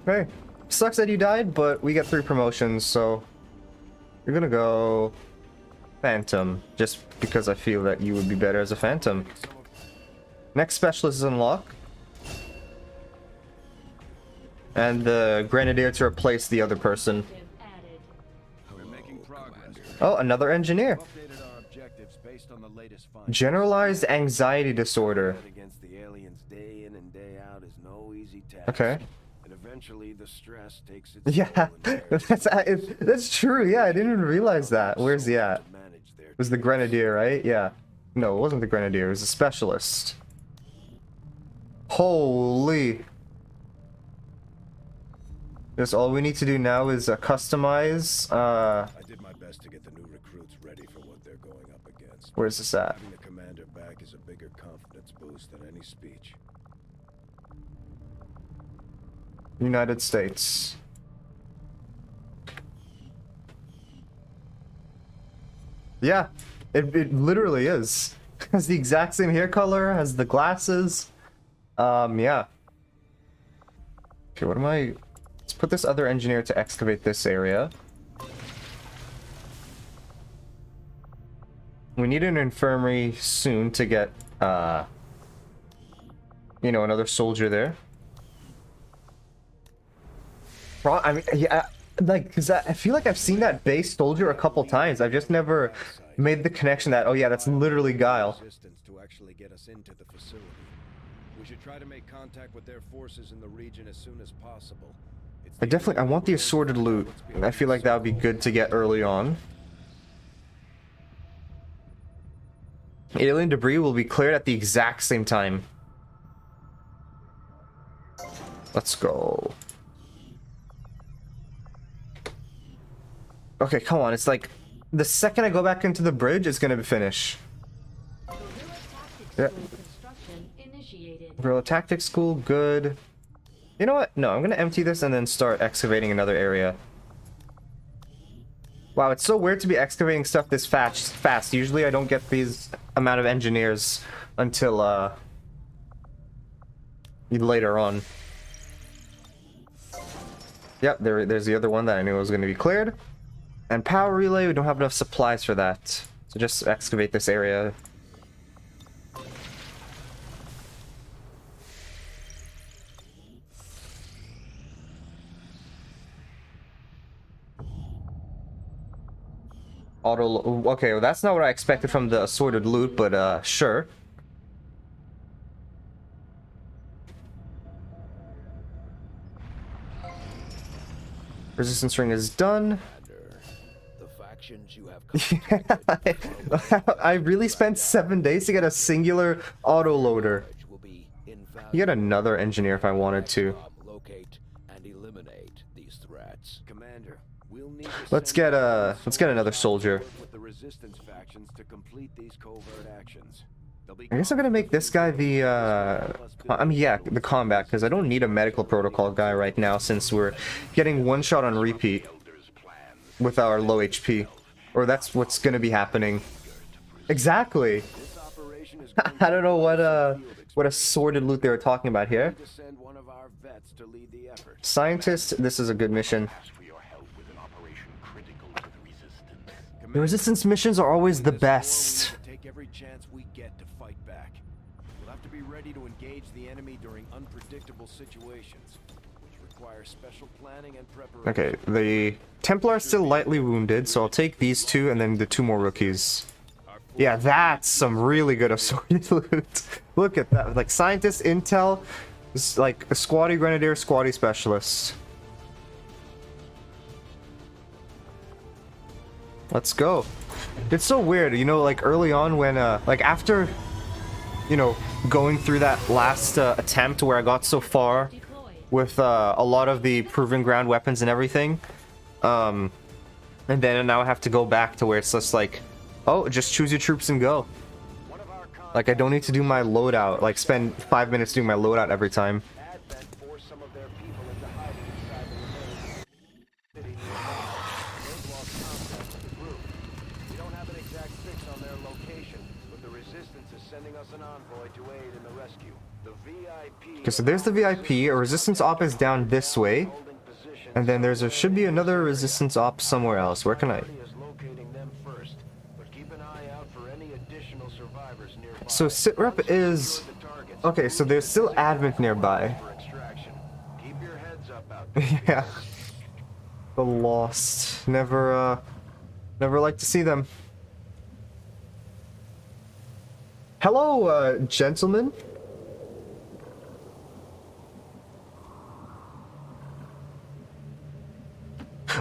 Hey, sucks that you died, but we got 3 promotions, so you're gonna go Phantom, just because I feel that you would be better as a Phantom. Next specialist is unlocked. And the Grenadier to replace the other person. Added. We're making progress. Oh, another engineer. Updated our objectives based on the latest findings. Generalized anxiety disorder. Against the aliens day in and day out is no easy task. Okay. And eventually the stress takes its Yeah, toll and wears that's true. Yeah, I didn't even realize that. Where's he at? to manage their It was the Grenadier, right? Yeah. No, it wasn't the Grenadier. It was a specialist. Holy. Just all we need to do now is customize. I did my best to get the new recruits ready for what they're going up against. Where's this at? Having the commander back is a bigger confidence boost than any speech. United States. Yeah, it literally is. Has the exact same hair color, has the glasses. Yeah. Okay, what am I... Let's put this other engineer to excavate this area. We need an infirmary soon to get, you know, another soldier there. I mean, yeah, like, because I feel like I've seen that base soldier a couple times. I've just never made the connection that, oh yeah, that's literally Guile. Resistance to actually get us into the facility. We should try to make contact with their forces in the region as soon as possible. I want the assorted loot. I feel like that would be good to get early on. Alien debris will be cleared at the exact same time. Let's go. Okay, come on. It's like the second I go back into the bridge, it's gonna finish. Guerrilla Yeah. tactics school construction initiated. Guerrilla Tactics School, good. You know what? No, I'm gonna empty this and then start excavating another area. Wow, it's so weird to be excavating stuff this fast. Usually I don't get these amount of engineers until later on. Yep, there's the other one that I knew was going to be cleared. And power relay, we don't have enough supplies for that. So just excavate this area. Okay, well that's not what I expected from the assorted loot, but sure. Resistance ring is done. The factions you have I really spent 7 days to get a singular autoloader. You get another engineer if I wanted to. locate and eliminate these threats. Commander, we'll need to Let's get another soldier. with the resistance factions to complete complete these covert actions. I guess I'm gonna make this guy the, I mean, yeah, the combat, because I don't need a medical protocol guy right now since we're getting one shot on repeat with our low HP. Or that's what's gonna be happening. Exactly! I don't know what assorted loot they were talking about here. Scientist, this is a good mission. The resistance missions are always the best. Take every chance we get to fight back. We'll have to be ready to engage the enemy during unpredictable situations, which require special planning and preparation. Okay, the Templar are still lightly wounded, so I'll take these two and then the two more rookies. Yeah, that's some really good assorted loot. Look at that, like scientist, intel, like a squatty grenadier, squatty specialist. Let's go. It's so weird, you know, like early on when, like after, you know, going through that last attempt where I got so far with a lot of the proving ground weapons and everything, and then now I have to go back to where it's just like, oh, just choose your troops and go. Like I don't need to do my loadout, like spend 5 minutes doing my loadout every time. Okay, so there's the VIP. A resistance op is down this way, and then should be another resistance op somewhere else. Where can I? So sitrep is okay. So there's still advent nearby. Yeah. The lost. Never like to see them. Hello, gentlemen.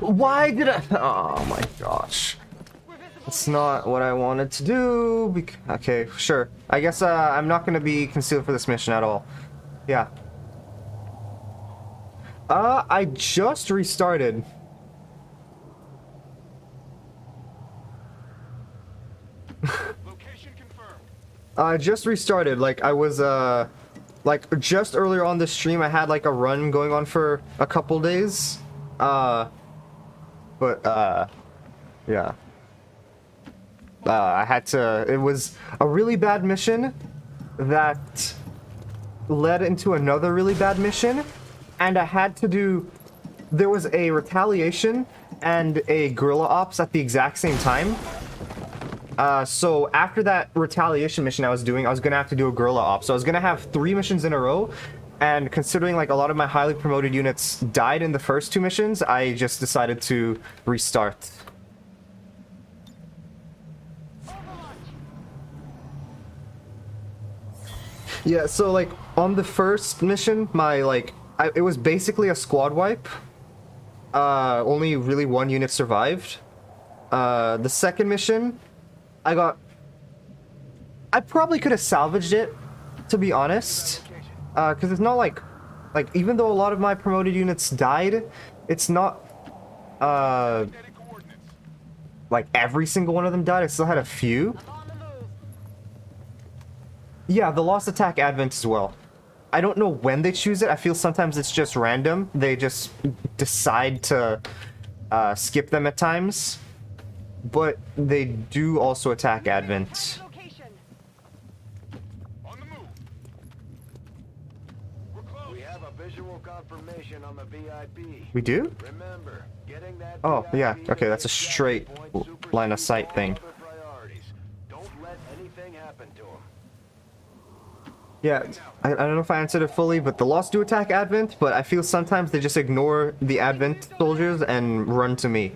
Why did I? Oh my gosh. It's not what I wanted to do. Okay, sure. I guess I'm not going to be concealed for this mission at all. Yeah. I just restarted. Location confirmed. I just restarted. Like I was like just earlier on the stream I had like a run going on for a couple days. Yeah. I had to, it was a really bad mission that led into another really bad mission, and I had to do, there was a retaliation and a guerrilla ops at the exact same time. So after that retaliation mission I was doing, I was gonna have to do a guerrilla op. So I was gonna have 3 missions in a row, and considering like a lot of my highly promoted units died in the first 2 missions, I just decided to restart. Yeah, so like on the first mission, my it was basically a squad wipe. Only really 1 unit survived. The second mission, I probably could have salvaged it, to be honest. Because it's not like even though a lot of my promoted units died, it's not like every single one of them died. I still had a few. Yeah, the lost attack advent as well. I don't know when they choose it. I feel sometimes it's just random. They just decide to skip them at times. But they do also attack advent. We have a visual confirmation on the VIP. We do? Remember, getting that Oh, yeah. VIP Okay, that's a straight line of sight thing. Don't let anything happen to them. Yeah, I don't know if I answered it fully, but the Lost do attack Advent, but I feel sometimes they just ignore the Advent soldiers and run to me.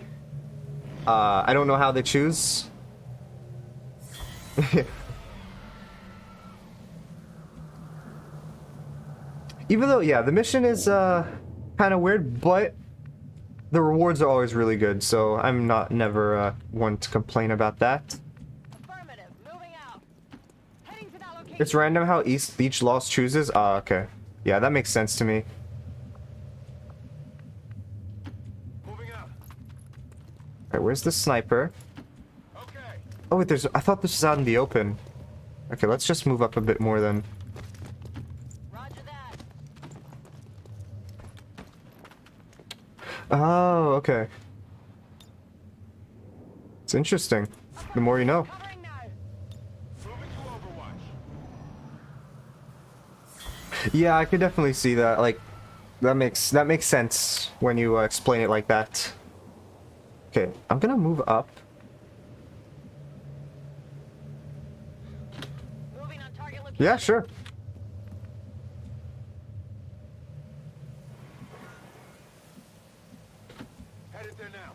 I don't know how they choose. Even though, yeah, the mission is kind of weird, but the rewards are always really good, so I'm never one to complain about that. It's random how each lost chooses? Ah, okay. Yeah, that makes sense to me. Alright, where's the sniper? Oh wait, I thought this was out in the open. Okay, let's just move up a bit more then. Roger that. Oh, okay. It's interesting. The more you know. Covering now. Moving to Overwatch. Yeah, I could definitely see that. Like, that makes sense when you explain it like that. Okay, I'm gonna move up. Moving on target location. Yeah, sure. Headed there now.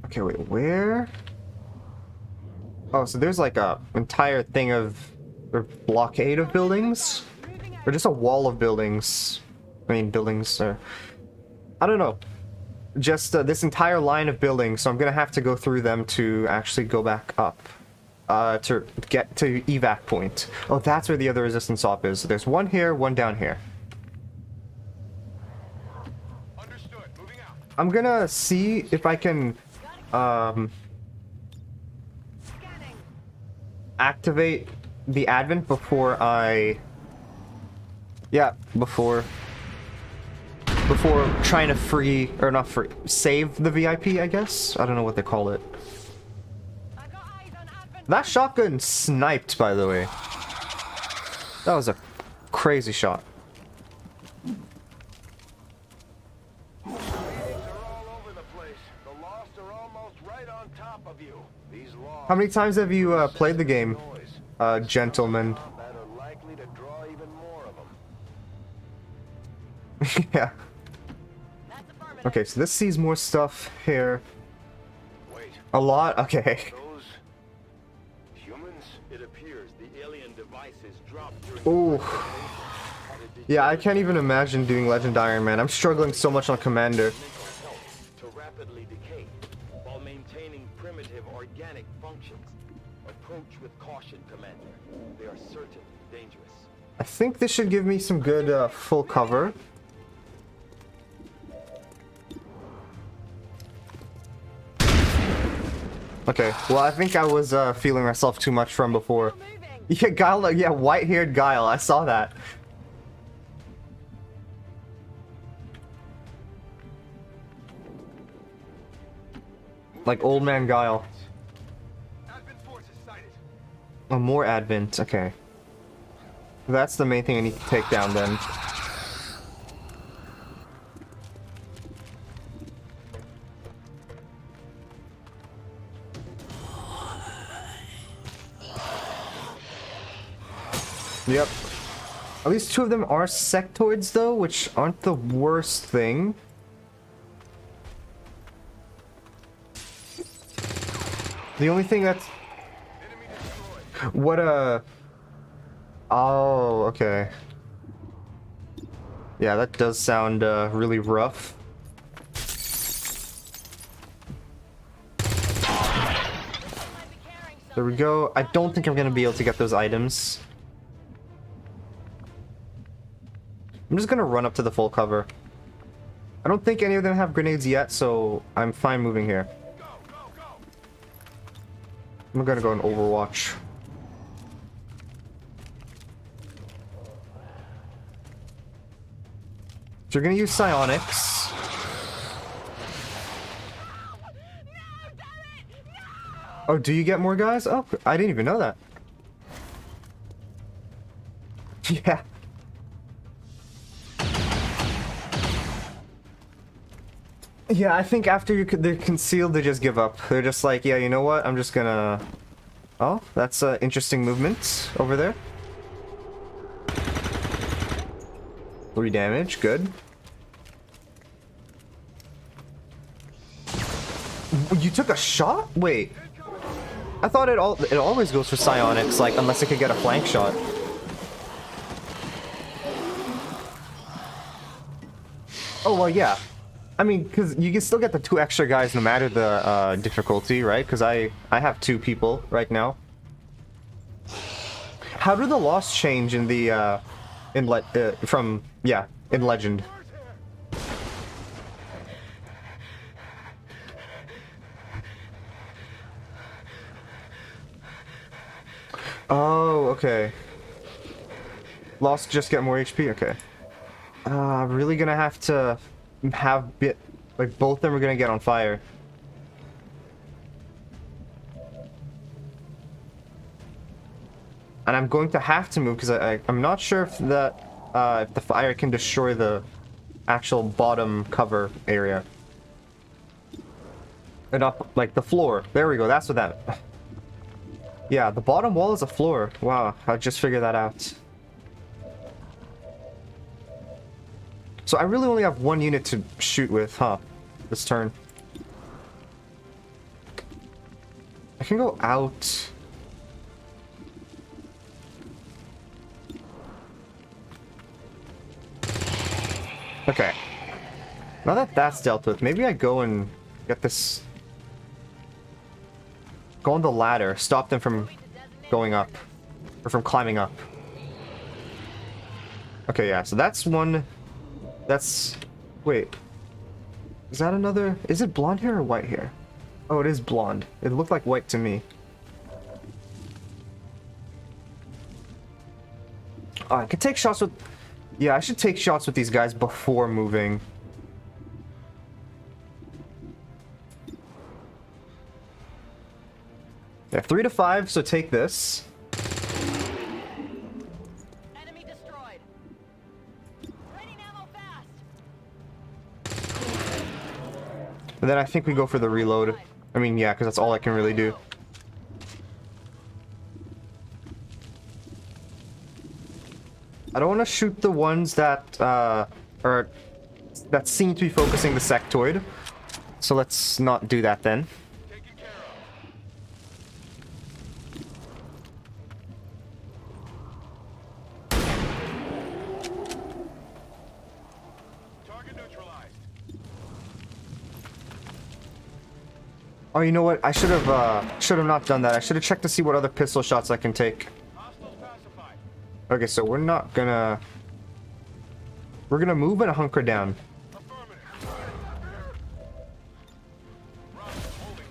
Okay, wait, where? Oh, so there's like a entire thing of or blockade of buildings? Or just a wall of buildings? I mean, buildings are... I don't know. Just this entire line of buildings, so I'm gonna have to go through them to actually go back up. To get to evac point. Oh, that's where the other resistance op is. There's one here, one down here. Understood. Moving out. I'm gonna see if I can, Scanning. activate the advent before I... Yeah, before trying to free, or not free, save the VIP, I guess? I don't know what they call it. I've got eyes on advent. That shotgun sniped, by the way. That was a crazy shot. Meetings are all over the place. The Lost are almost right on top of you. These Lost How many times have you played the game, noise. gentlemen? That are likely to draw even more of them. Yeah. That's affirmative. Okay, so this sees more stuff here. Wait, A lot? Okay. those humans? It appears the alien devices dropped during Ooh. Yeah, I can't even imagine doing Legend Ironman. I'm struggling so much on Commander. mental health to rapidly decay while maintaining primitive organic functions. Approach with caution, Commander. They are certainly dangerous. I think this should give me some good full cover. Okay, well I think I was feeling myself too much from before. Moving. Yeah, Guile, yeah, white-haired Guile, I saw that. Like old man Guile. Advent forces sighted. Oh, more Advent, okay. That's the main thing I need to take down then. Yep. At least two of them are sectoids though, which aren't the worst thing. The only thing that's... What Oh, okay. Yeah, that does sound really rough. There we go. I don't think I'm gonna be able to get those items. I'm just gonna run up to the full cover. I don't think any of them have grenades yet, so I'm fine moving here. I'm gonna go in Overwatch. So you're gonna use psionics. Oh, do you get more guys? Oh, I didn't even know that. Yeah. Yeah, I think after they're concealed, they just give up. They're just like, yeah, you know what? I'm just gonna... Oh, that's interesting movement over there. 3 damage, good. You took a shot? Wait. I thought it always goes for psionics, like, unless it could get a flank shot. Oh, well, yeah. I mean, because you can still get the 2 extra guys no matter the difficulty, right? Because I have 2 people right now. How do the Lost change in the, in Legend? Oh, okay. Lost just get more HP, okay. Really gonna have to have like both of them are gonna get on fire. And I'm going to have to move because I'm not sure if that if the fire can destroy the actual bottom cover area. And up like the floor. There we go. That's what that. Yeah, the bottom wall is a floor. Wow, I just figured that out. So I really only have one unit to shoot with, huh? This turn. I can go out. Okay. Now that that's dealt with, maybe I go and get this... Go on the ladder, stop them from going up. Or from climbing up. Okay, yeah, so that's one... That's... Wait. Is that another... Is it blonde hair or white hair? Oh, it is blonde. It looked like white to me. Oh, I could take shots with... Yeah, I should take shots with these guys before moving. Yeah, 3 to 5, so take this. Enemy destroyed. Raining ammo fast. And then I think we go for the reload. I mean, yeah, because that's all I can really do. I don't want to shoot the ones that that seem to be focusing the sectoid. So let's not do that then. Taken care of. Target neutralized. Oh, you know what? I should have not done that. I should have checked to see what other pistol shots I can take. Hostiles pacified. Okay, so we're gonna move and hunker down. Affirmative. Roger, holding.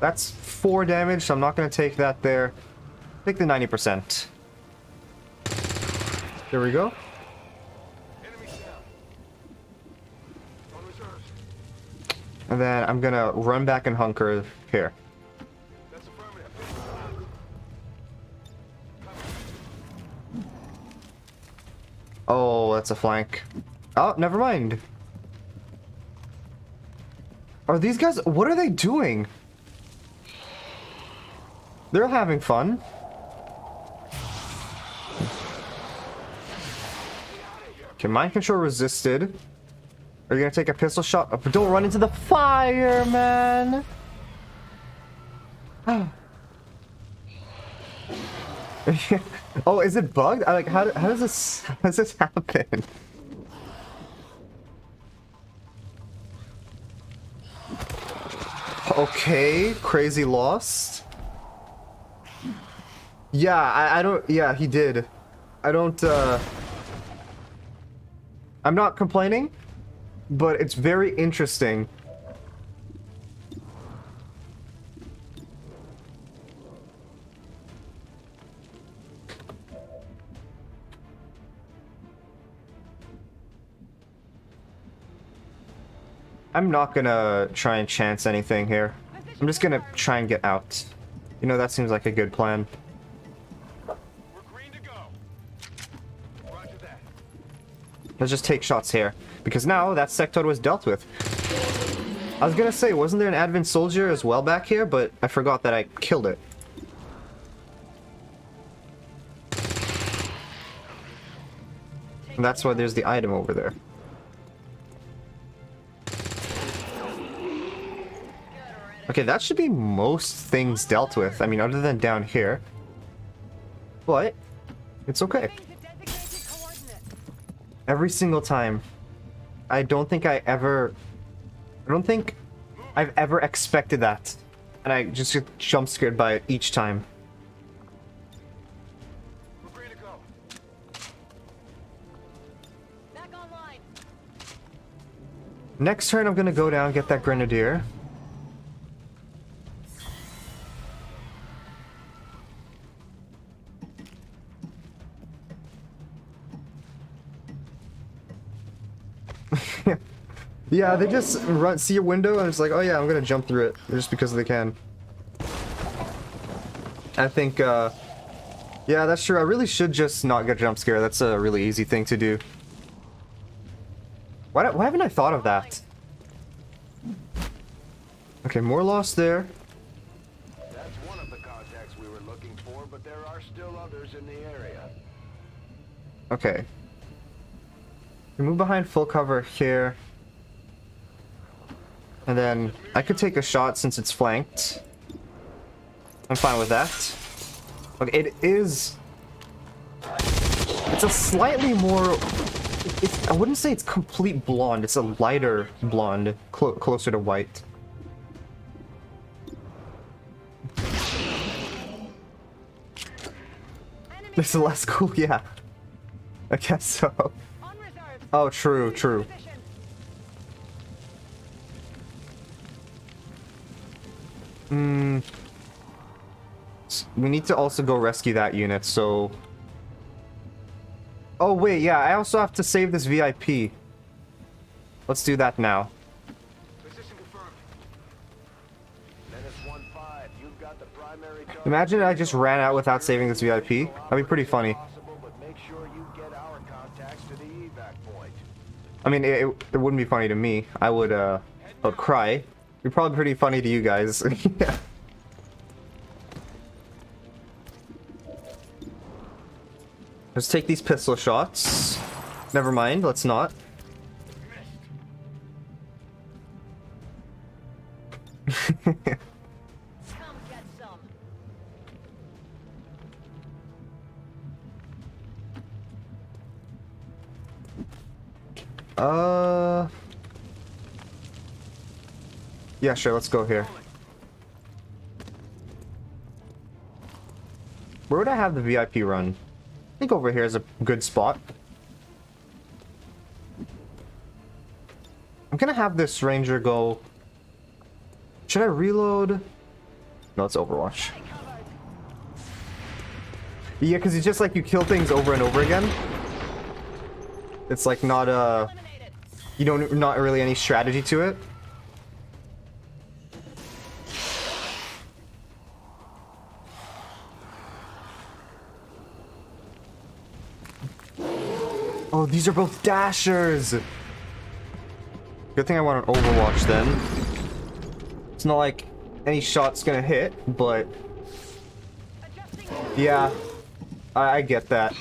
That's 4 damage, so I'm not gonna take that there. Take the 90%. There we go. Enemy down. On reserves. And then I'm gonna run back and hunker here. That's affirmative. Oh, that's a flank. Oh, never mind. Are these guys... What are they doing? They're having fun. Okay, mind control resisted. Are you gonna take a pistol shot? Oh, but don't run into the fire, man! Oh, is it bugged? How does this happen? Okay, crazy lost. Yeah, I don't... Yeah, he did. I don't, I'm not complaining, but it's very interesting. I'm not gonna try and chance anything here. I'm just gonna try and get out. You know, that seems like a good plan. We're green to go. Roger that. Let's just take shots here. Because now that sectoid was dealt with. I was gonna say, wasn't there an advent soldier as well back here? But I forgot that I killed it. And that's why there's the item over there. Okay, that should be most things dealt with. I mean, other than down here. But it's okay. Every single time. I don't think I've ever expected that. And I just get jump scared by it each time. We're green to go. Back online. Next turn, I'm gonna go down, get that grenadier. Yeah, they just run, see a window and it's like, oh yeah, I'm gonna jump through it just because they can. I think, yeah, that's true. I really should just not get jump scared. That's a really easy thing to do. Why haven't I thought of that? Okay, more lost there. That's one of the contacts we were looking for, but there are still others in the area. Okay. We move behind full cover here. And then I could take a shot since it's flanked. I'm fine with that. Okay, it is... It's a slightly more... I wouldn't say it's complete blonde. It's a lighter blonde, closer to white. This is less cool, yeah. I guess so. Oh, true, true. We need to also go rescue that unit, so... Oh, wait, yeah, I also have to save this VIP. Let's do that now. Position confirmed. Menace 1-5, you've got the primary target. Imagine I just ran out without saving this VIP. That'd be pretty funny. But make sure you get our contacts to the evac point. I mean, it wouldn't be funny to me. I would cry. It'd be probably pretty funny to you guys. Yeah. Let's take these pistol shots. Never mind, let's not. Come get some. Yeah, sure, let's go here. Where would I have the VIP run? I think over here is a good spot. I'm gonna have this ranger go... Should I reload? No, it's Overwatch. Yeah, because it's just like you kill things over and over again. It's like not you don't, not really any strategy to it. Oh, these are both dashers! Good thing I want an Overwatch then. It's not like any shot's gonna hit, but... Yeah, I get that.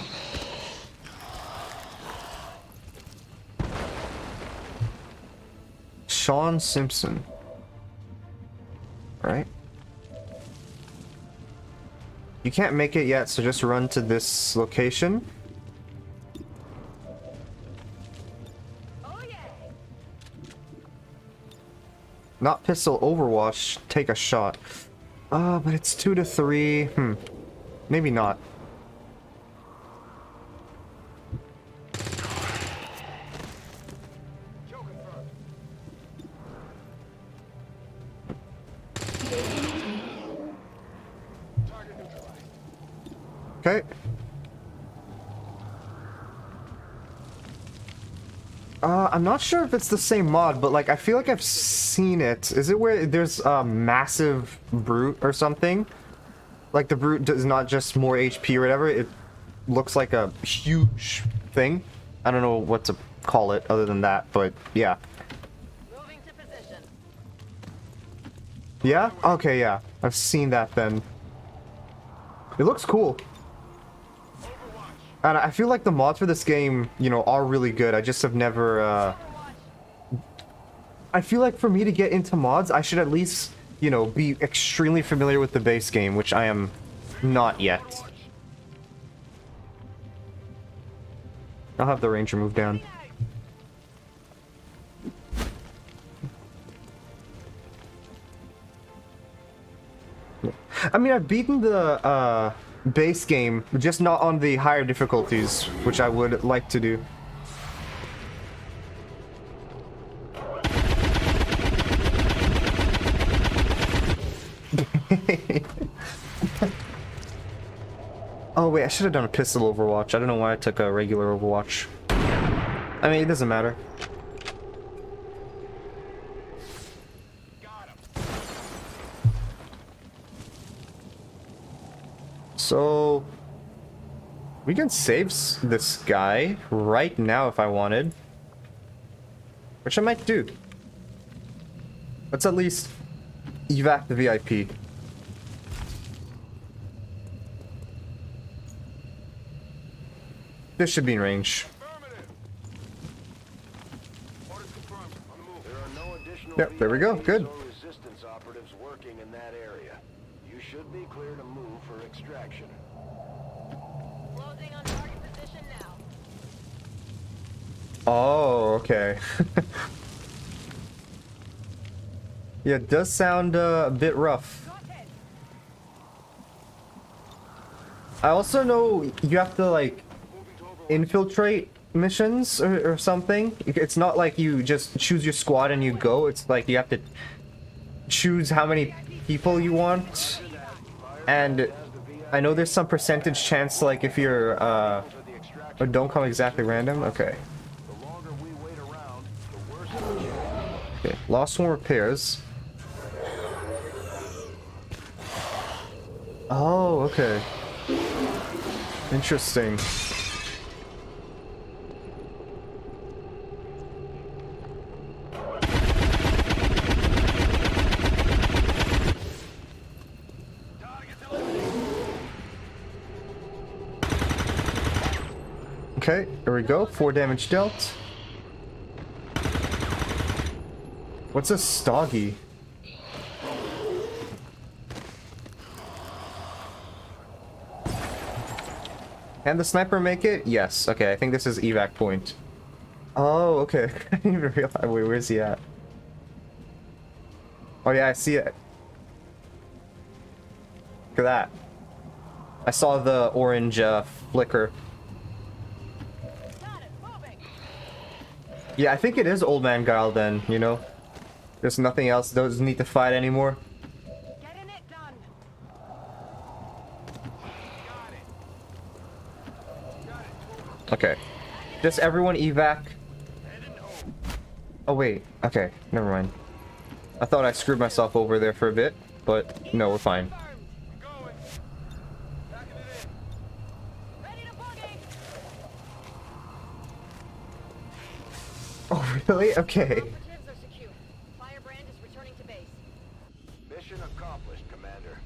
Sean Simpson. Right? You can't make it yet, so just run to this location. Not pistol Overwatch, take a shot. But it's 2 to 3. Maybe not. Okay. I'm not sure if it's the same mod, but like I feel like I've seen it. Is it where there's a massive brute or something? Like the brute does not just more HP or whatever, it looks like a huge thing. I don't know what to call it other than that, but yeah. Moving to position. Yeah? Okay, yeah. I've seen that then. It looks cool. And I feel like the mods for this game, you know, are really good. I just have never, I feel like for me to get into mods, I should at least, you know, be extremely familiar with the base game, which I am not yet. I'll have the ranger move down. I mean, I've beaten the, base game, just not on the higher difficulties, which I would like to do. Oh wait, I should have done a pistol Overwatch. I don't know why I took a regular Overwatch. I mean, it doesn't matter. So we can save this guy right now if I wanted, which I might do. Let's at least evac the VIP. This should be in range. There are no additional Yep, there we go. VIPs Good. or resistance operatives working in that area. You should be clear to move for extraction. Closing on target position now. Oh, okay. Yeah, it does sound a bit rough. I also know you have to, like, infiltrate missions or something. It's not like you just choose your squad and you go. It's like you have to choose how many people you want. And I know there's some percentage chance, like, if you're, oh, don't come exactly random? Okay. The longer we wait around, the worse it'll get. Okay, lost one repairs. Oh, okay. Interesting. Okay, here we go. 4 damage dealt. What's a stoggy? Can the sniper make it? Yes. Okay, I think this is evac point. Oh, okay. I didn't even realize. Wait, where's he at? Oh yeah, I see it. Look at that. I saw the orange flicker. Yeah, I think it is Old Man Guile then, you know? There's nothing else, doesn't need to fight anymore. Getting it done. Okay. Just everyone evac. Oh wait, okay, never mind. I thought I screwed myself over there for a bit, but no, we're fine. Oh really? Okay. Operatives are secure. Firebrand is returning to base. Mission accomplished, Commander.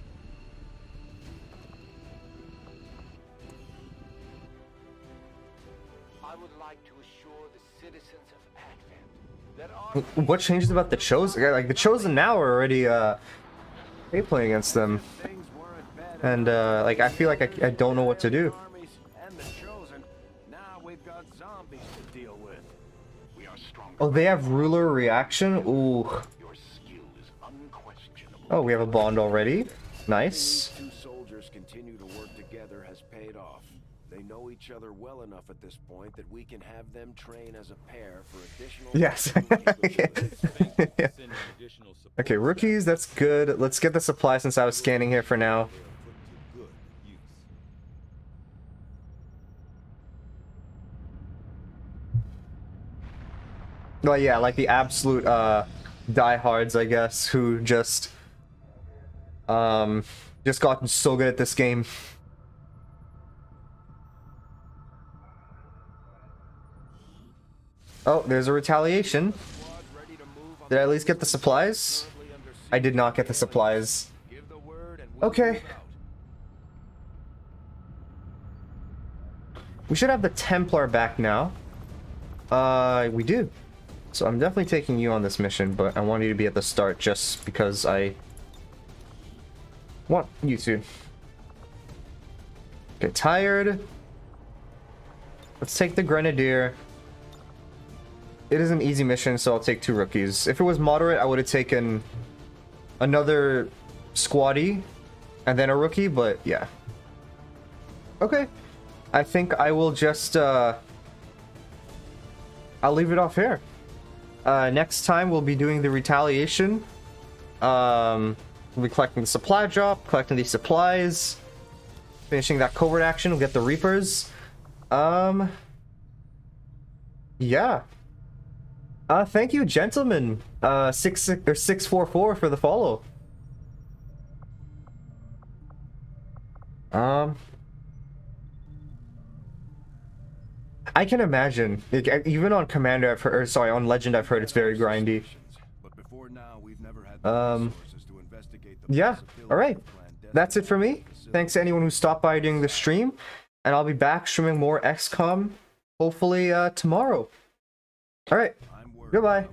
I would like to assure the citizens of Advent that our What changed about the Chosen? Like, the Chosen now are already, they playing against them. Things weren't bad And, like, I feel like I don't know what to do. armies and the Chosen. Now we've got zombies to deal with. We are stronger. Oh, they have ruler reaction? Ooh. Your skill is unquestionable. Oh, we have a bond already. Nice. Seeing these two soldiers continue to work together has paid off. They know each other well enough at this point that we can have them train as a pair for additional. Yes. Sending additional support Okay, rookies, that's good. Let's get the supply since I was scanning here for now. put to good use. Well, yeah, like the absolute, diehards, I guess, who just gotten so good at this game. Oh, there's a retaliation. Did I at least get the supplies? I did not get the supplies. Give the word and we'll Okay. move out. We should have the Templar back now. We do. So I'm definitely taking you on this mission, but I want you to be at the start just because I want you to. Okay, tired. Let's take the Grenadier. It is an easy mission, so I'll take 2 rookies. If it was moderate, I would have taken another squaddy and then a rookie, but yeah. Okay. I think I will just, I'll leave it off here. Next time we'll be doing the retaliation. We'll be collecting the supply drop, collecting these supplies, finishing that covert action, we'll get the Reapers. Yeah. Thank you, gentlemen. 644 for the follow. I can imagine. Like, even on Commander, I've heard, or sorry, on Legend, I've heard it's very grindy. But before now, we've never had resources to investigate the Yeah, alright. That's it for me. Thanks to anyone who stopped by during the stream. And I'll be back streaming more XCOM, hopefully tomorrow. Alright, goodbye.